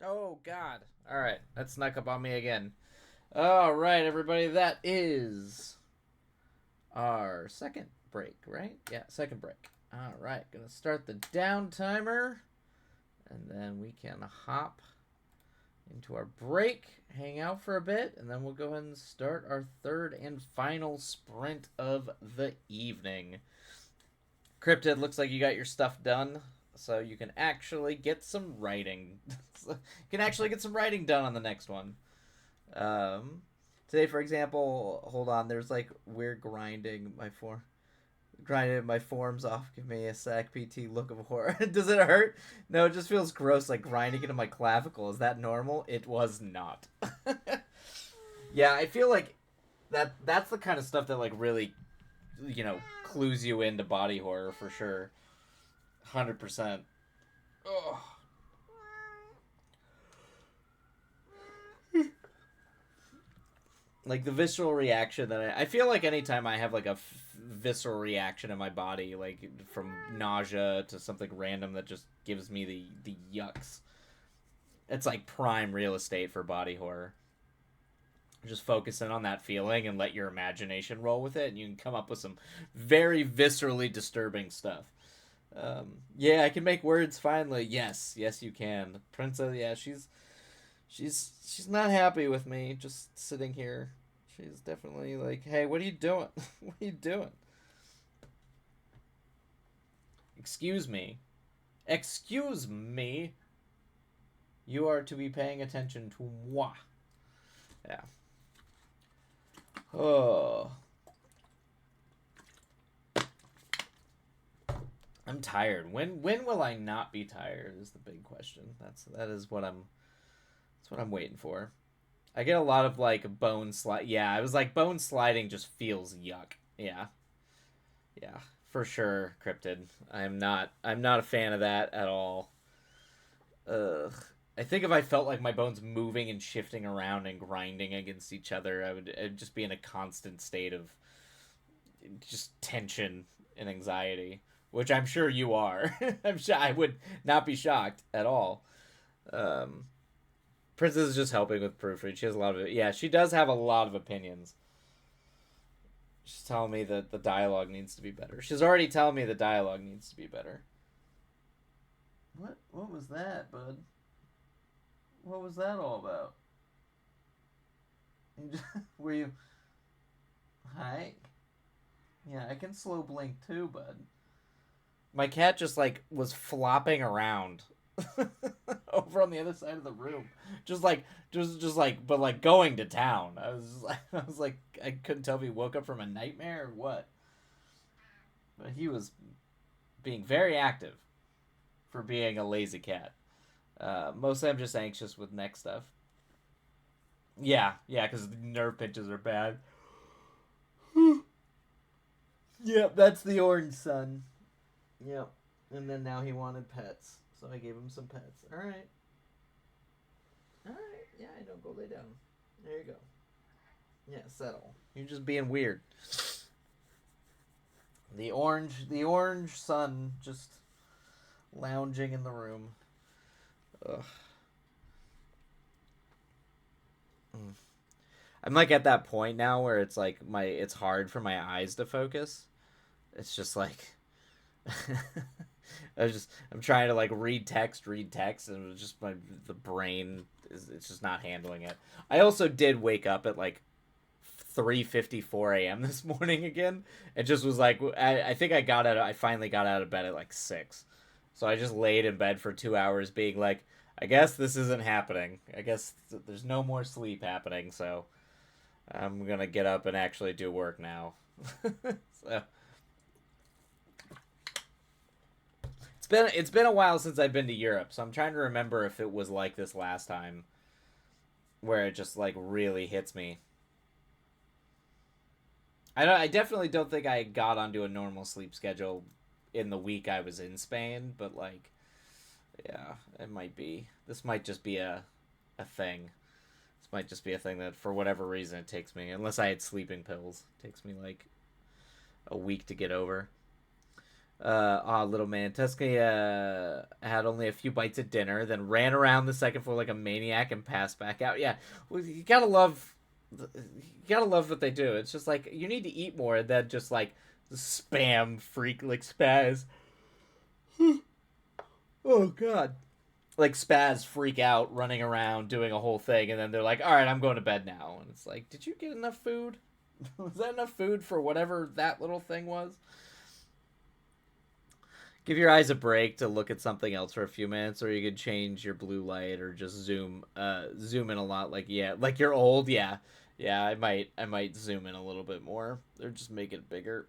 Oh, God. All right. That snuck up on me again. All right, everybody. That is our second break, right? Yeah, second break. All right. Going to start the down timer. And then we can hop into our break, hang out for a bit, and then we'll go ahead and start our third and final sprint of the evening. Cryptid, looks like you got your stuff done, so you can actually get some writing. You can actually get some writing done on the next one. Today, for example, hold on, there's like weird grinding my forms off. Give me a sac PT look of horror. Does it hurt? No, it just feels gross, like grinding into my clavicle. Is that normal? It was not. Yeah, I feel like that's the kind of stuff that like really, clues you into body horror for sure. 100%. Oh. Like the visceral reaction that I feel like anytime I have like a visceral reaction in my body, like from nausea to something random that just gives me the yucks, it's like prime real estate for body horror. Just focus in on that feeling and let your imagination roll with it, and you can come up with some very viscerally disturbing stuff. Yeah, I can make words finally. Yes, you can. Princess, yeah, she's not happy with me just sitting here. She's definitely like, hey, what are you doing? What are you doing? Excuse me. Excuse me. You are to be paying attention to moi. Yeah. Oh. I'm tired. When will I not be tired is the big question. That's what I'm waiting for. I get a lot of like bone slide. Yeah, I was like bone sliding just feels yuck. Yeah, yeah, for sure. Cryptid. I'm not a fan of that at all. Ugh. I think if I felt like my bones moving and shifting around and grinding against each other, I'd just be in a constant state of just tension and anxiety, which I'm sure you are. I'm sure I would not be shocked at all. Um, Princess is just helping with proofread. She has a lot of it. Yeah, she does have a lot of opinions. She's telling me that the dialogue needs to be better. She's already telling me the dialogue needs to be better. What was that, bud? What was that all about? Were you hi? Yeah, I can slow blink too, bud. My cat just like was flopping around over on the other side of the room, just like, but like going to town. I was like, I couldn't tell if he woke up from a nightmare or what. But he was being very active for being a lazy cat. Mostly, I'm just anxious with neck stuff. Yeah, because the nerve pinches are bad. Yep, that's the orange sun. Yep. And then now he wanted pets, so I gave him some pets. All right. All right. Yeah, I don't go lay down. There you go. Yeah, settle. You're just being weird. The orange sun just lounging in the room. Ugh. Mm. I'm like at that point now where it's like it's hard for my eyes to focus. It's just like I'm trying to like read text, and it's just the brain is it's just not handling it. I also did wake up at like 3:54 a.m. this morning again. It just was like I think I finally got out of bed at like 6. So I just laid in bed for 2 hours being like, I guess this isn't happening. I guess there's no more sleep happening, so I'm going to get up and actually do work now. So it's been a while since I've been to Europe, so I'm trying to remember if it was like this last time where it just like really hits me. I definitely don't think I got onto a normal sleep schedule in the week I was in Spain, but like yeah, it might be. This might just be a thing. This might just be a thing that for whatever reason it takes me, unless I had sleeping pills, it takes me like a week to get over. Little man. Tuscany had only a few bites at dinner, then ran around the second floor like a maniac and passed back out. Yeah, well, you gotta love what they do. It's just like you need to eat more than just like spam freak like spaz. Oh god. Like spaz freak out running around doing a whole thing, and then they're like, all right, I'm going to bed now. And it's like, did you get enough food? Was that enough food for whatever that little thing was? Give your eyes a break to look at something else for a few minutes, or you could change your blue light or just zoom in a lot. Like, yeah, like you're old. Yeah, yeah, I might zoom in a little bit more or just make it bigger.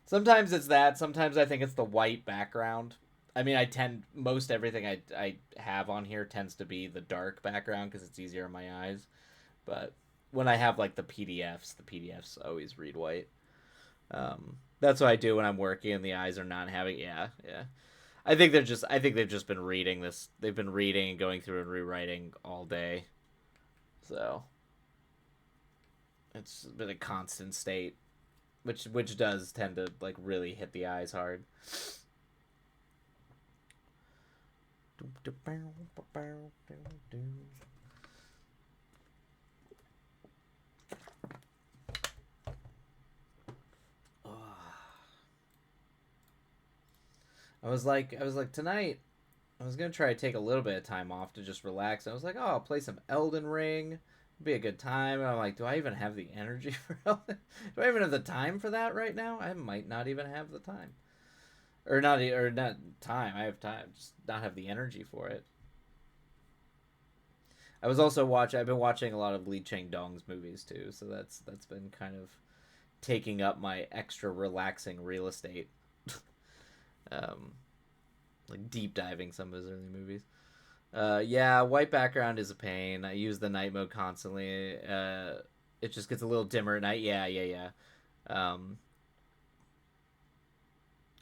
Sometimes it's that. Sometimes I think it's the white background. I mean, I tend most everything I have on here tends to be the dark background because it's easier on my eyes. But when I have like the PDFs always read white. That's what I do when I'm working and the eyes are not having. Yeah, yeah. I think they've just been reading this. They've been reading and going through and rewriting all day. So it's been a constant state, which does tend to like really hit the eyes hard. I was like tonight. I was gonna try to take a little bit of time off to just relax. I was like, oh, I'll play some Elden Ring. It'd be a good time. And I'm like, do I even have the energy for Elden? Do I even have the time for that right now? I might not even have the time, or not time. I have time, just not have the energy for it. I was also watching. I've been watching a lot of Lee Chang Dong's movies too, so that's been kind of taking up my extra relaxing real estate. Um, like deep diving some of his early movies. Yeah, white background is a pain. I use the night mode constantly. It just gets a little dimmer at night. Yeah, yeah, yeah. Um,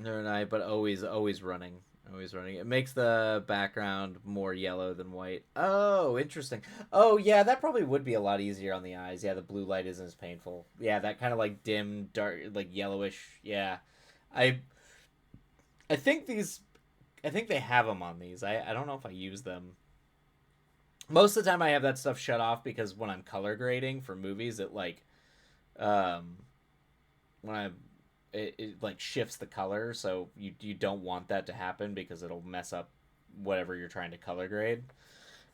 no night, but always running. Always running. It makes the background more yellow than white. Oh, interesting. Oh, yeah, that probably would be a lot easier on the eyes. Yeah, the blue light isn't as painful. Yeah, that kind of like dim, dark, like yellowish. Yeah, I I think these. I think they have them on these. I don't know if I use them. Most of the time, I have that stuff shut off because when I'm color grading for movies, it like um when I it like shifts the color, so you don't want that to happen because it'll mess up whatever you're trying to color grade.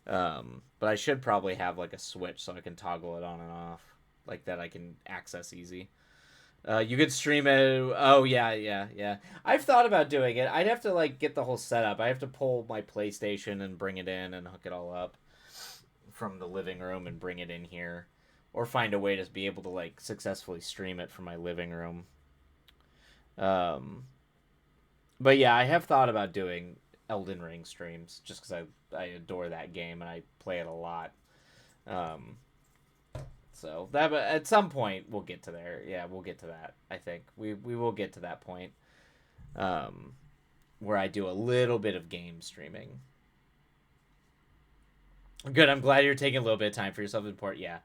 But I should probably have like a switch so I can toggle it on and off like that I can access easy. You could stream it. Oh yeah, yeah, yeah. I've thought about doing it. I'd have to like get the whole setup. I have to pull my PlayStation and bring it in and hook it all up from the living room and bring it in here, or find a way to be able to like successfully stream it from my living room. Um, but yeah, I have thought about doing Elden Ring streams just because I adore that game and I play it a lot. Um, so that but at some point we'll get to there. Yeah, we'll get to that. I think we will get to that point um, where I do a little bit of game streaming. Good. I'm glad you're taking a little bit of time for yourself. Important. Yeah.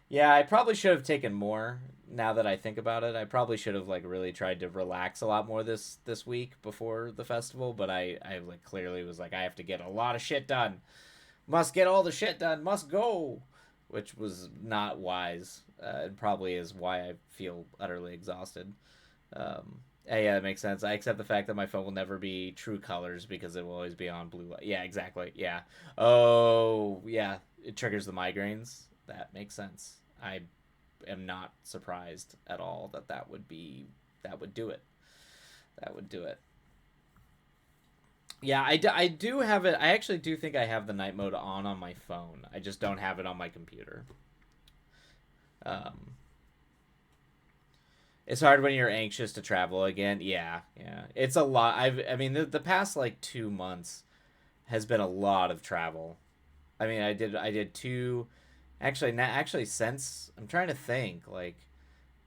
Yeah. I probably should have taken more. Now that I think about it, I probably should have like really tried to relax a lot more this week before the festival. But I like clearly was like I have to get a lot of shit done. Must get all the shit done. Must go, which was not wise. And probably is why I feel utterly exhausted. Yeah, that makes sense. I accept the fact that my phone will never be true colors because it will always be on blue light. Yeah, exactly. Yeah. Oh, yeah. It triggers the migraines. That makes sense. I am not surprised at all that that would do it. That would do it. Yeah, I do have it. I actually do think I have the night mode on my phone. I just don't have it on my computer. Um, it's hard when you're anxious to travel again. Yeah, yeah. It's a lot. I mean the past like 2 months has been a lot of travel. I mean, I did two actually not actually since I'm trying to think like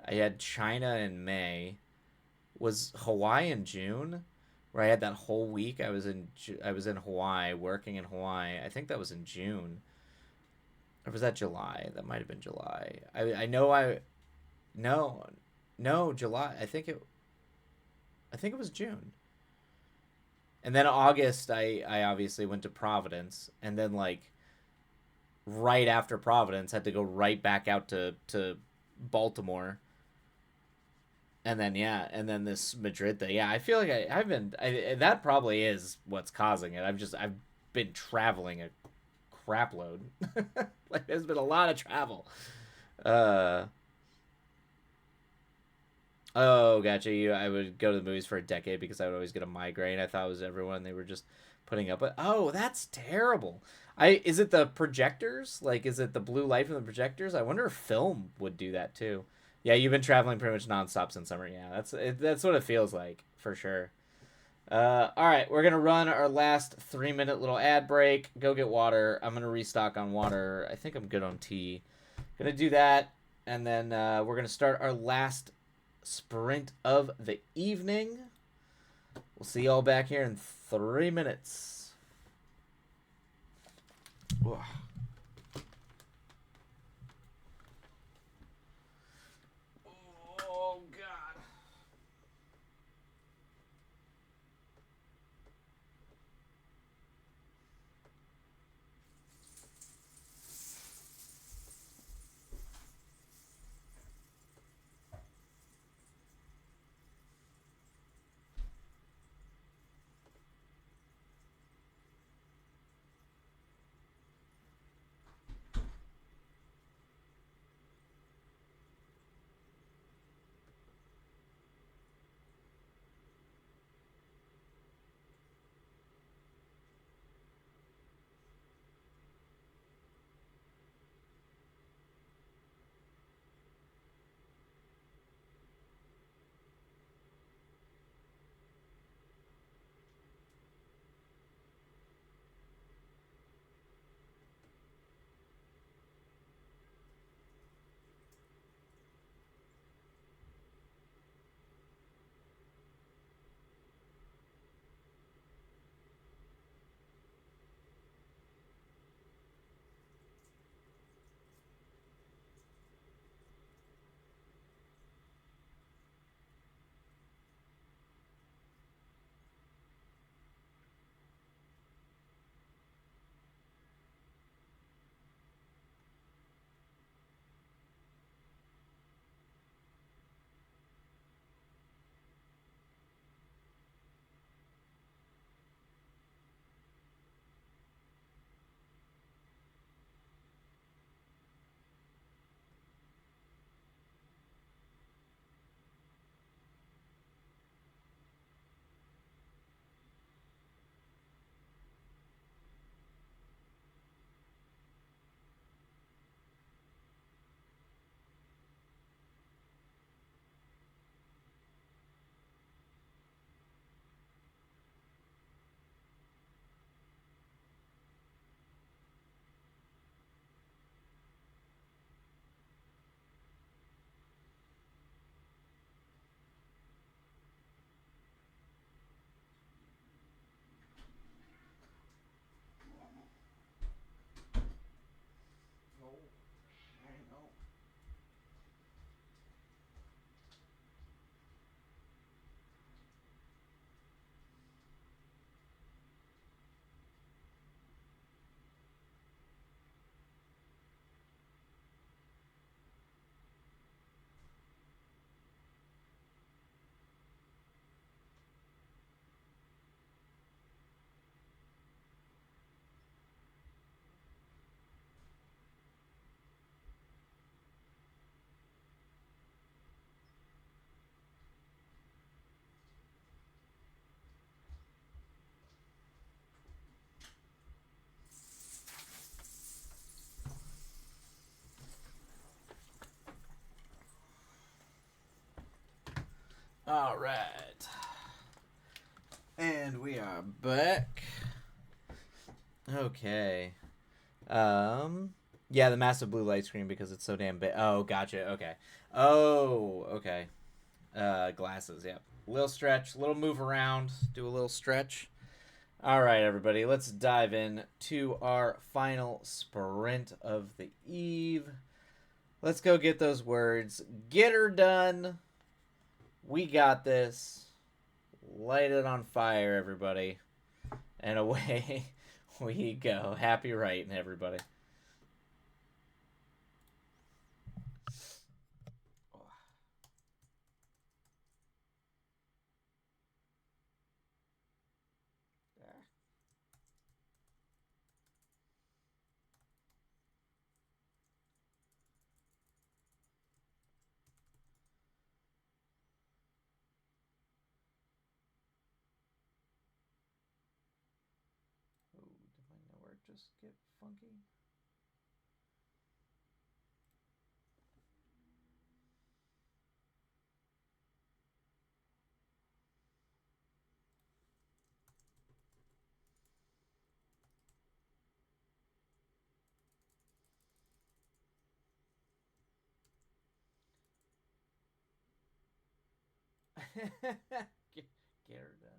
I had China in May. Was Hawaii in June? Where I had that whole week I was in Hawaii working in Hawaii. I think that was in June. Or was that July? That might have been July. I know I no, no, July. I think it. I think it was June. And then August, I obviously went to Providence, and then like right after Providence, had to go right back out to Baltimore, and then yeah, and then this Madrid thing. Yeah, I feel like I've been that probably is what's causing it. I've been traveling a crap load. Like there's been a lot of travel. Uh oh, gotcha. I would go to the movies for a decade because I would always get a migraine. I thought it was everyone. They were just putting up. But oh, that's terrible. Is it the projectors? Like, is it the blue light from the projectors? I wonder if film would do that too. Yeah, you've been traveling pretty much nonstop since summer. Yeah, that's what it feels like for sure. All right, we're gonna run our last 3 minute little ad break. Go get water. I'm gonna restock on water. I think I'm good on tea. Gonna do that, and then we're gonna start our last sprint of the evening. We'll see y'all back here in 3 minutes. Ugh. Oh, God. All right. And we are back. Okay. Yeah, the massive blue light screen because it's so damn big. Oh, gotcha. Okay. Oh, okay. Glasses, yep. Little stretch, little move around, do a little stretch. All right, everybody, let's dive in to our final sprint of the eve. Let's go get those words. Get her done. We got this. Light it on fire, everybody. And away we go. Happy writing, everybody. Oh, did my network just get funky? Get her done.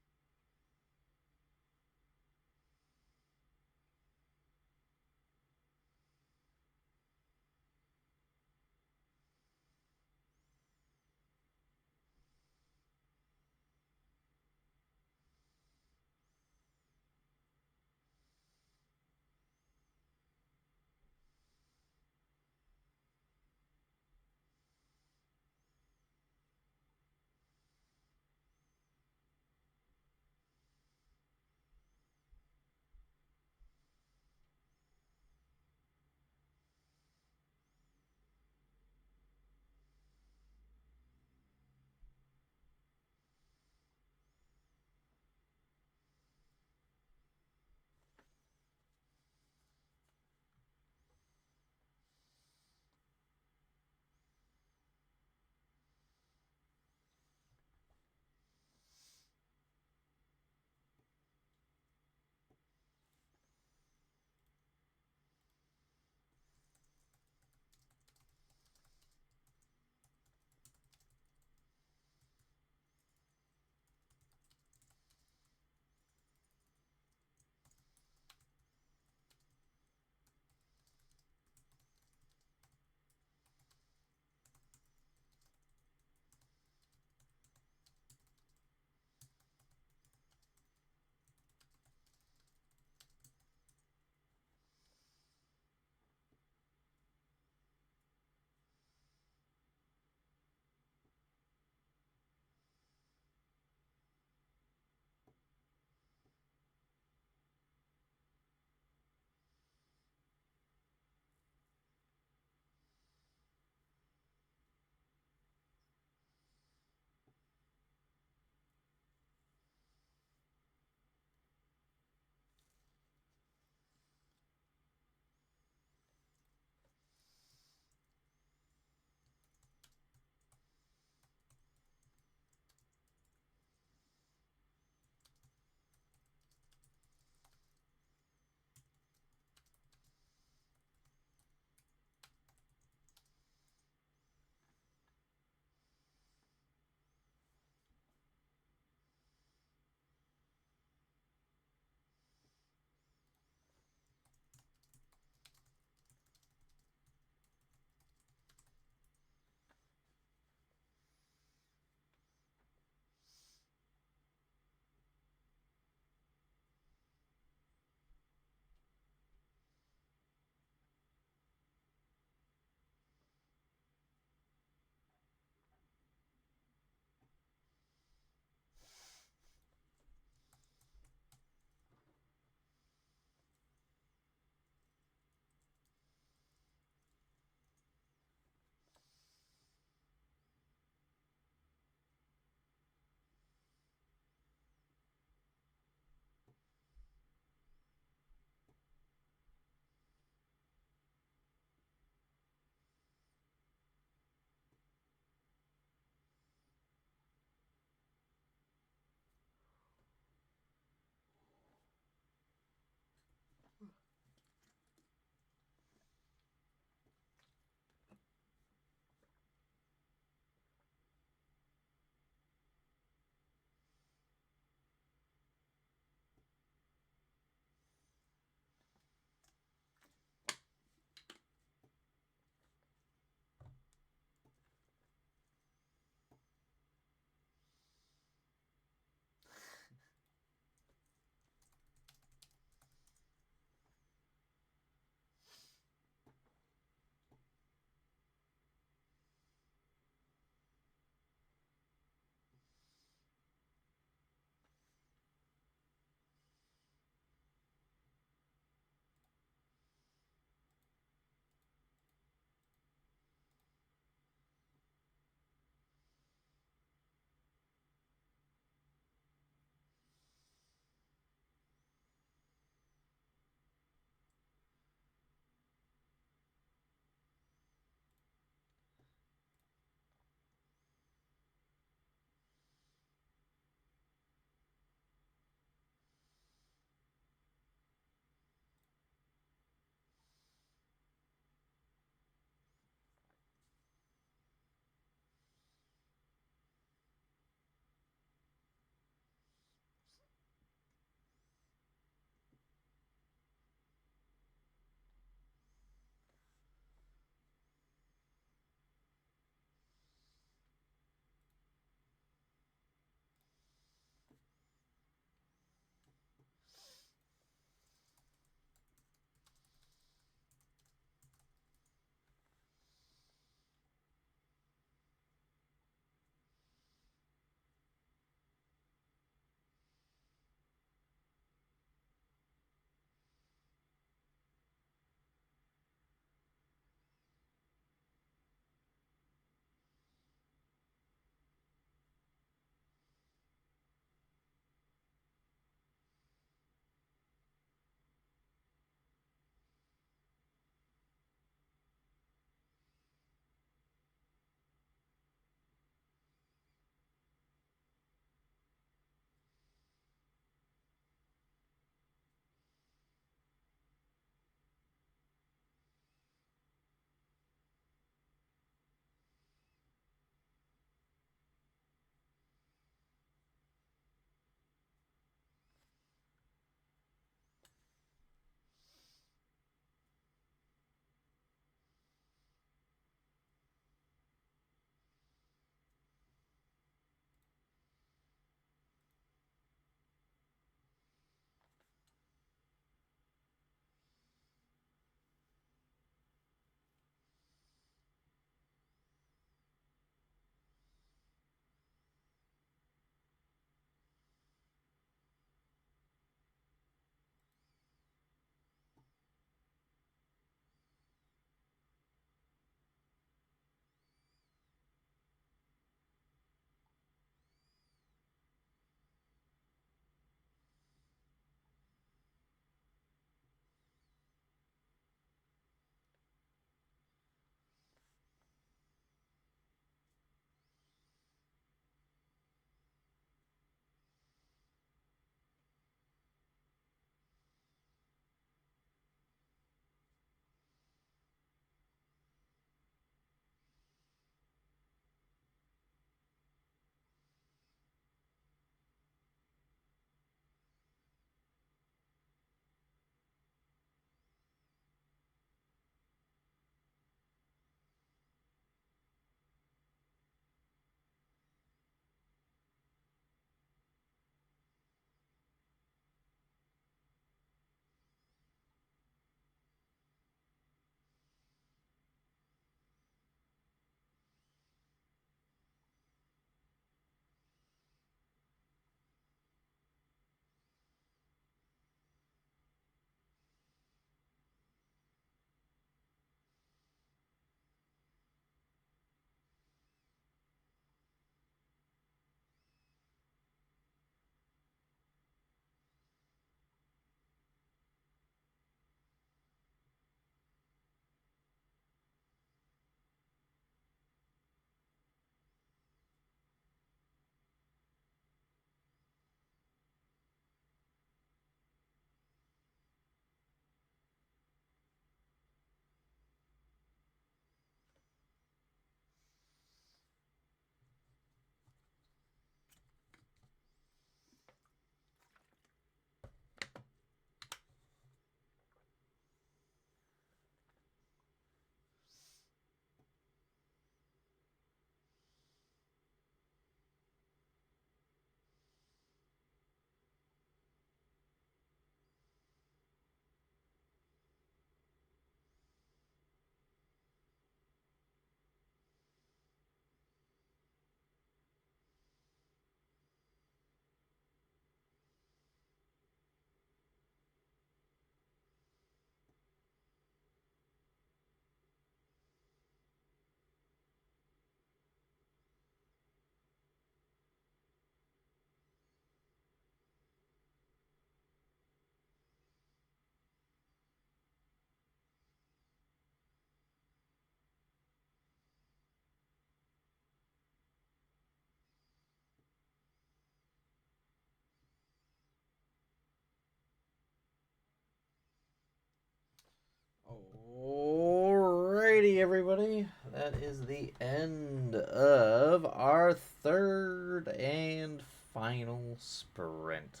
everybody. That is the end of our third and final sprint.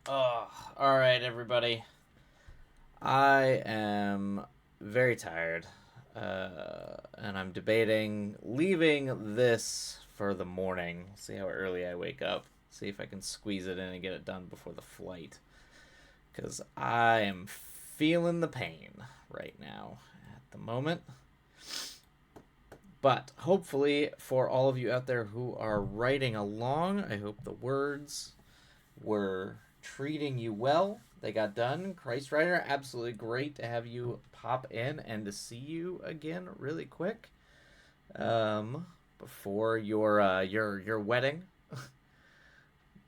Oh, all right, everybody. I am very tired, and I'm debating leaving this for the morning. See how early I wake up. See if I can squeeze it in and get it done before the flight. Because I am feeling the pain right now at the moment. But hopefully for all of you out there who are writing along, I hope the words were treating you well. They got done. Christ Rider, absolutely great to have you pop in and to see you again really quick. Before your wedding.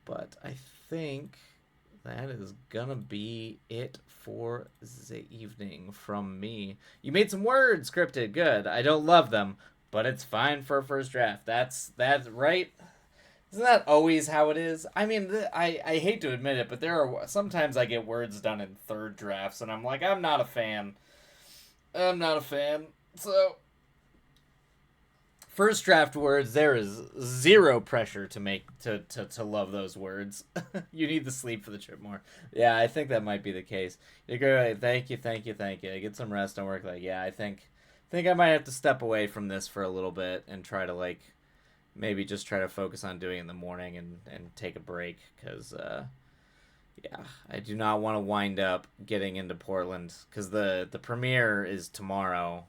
But I think that is gonna be it for the evening from me. You made some words, Cryptid. Good. I don't love them, but it's fine for a first draft. That's right. Isn't that always how it is? I mean, I hate to admit it, but there are sometimes I get words done in third drafts, and I'm like, I'm not a fan. I'm not a fan. So, first draft words, there is zero pressure to make to love those words. You need the sleep for the trip more. Yeah, I think that might be the case. You go, like, thank you. Get some rest and work. Like, yeah, I think I might have to step away from this for a little bit and try to like maybe just try to focus on doing it in the morning and take a break because yeah, I do not want to wind up getting into Portland because the premiere is tomorrow.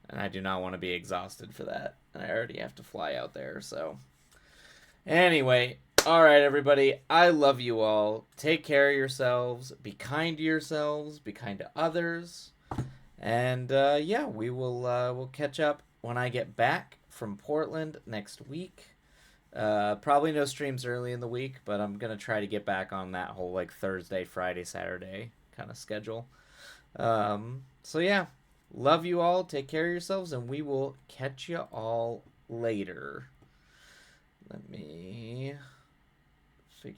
And I do not want to be exhausted for that. I already have to fly out there, so. Anyway, all right, everybody. I love you all. Take care of yourselves. Be kind to yourselves. Be kind to others. And, yeah, we'll catch up when I get back from Portland next week. Probably no streams early in the week, but I'm going to try to get back on that whole, like, Thursday, Friday, Saturday kind of schedule. So, yeah. Love you all. Take care of yourselves, and we will catch you all later. Let me figure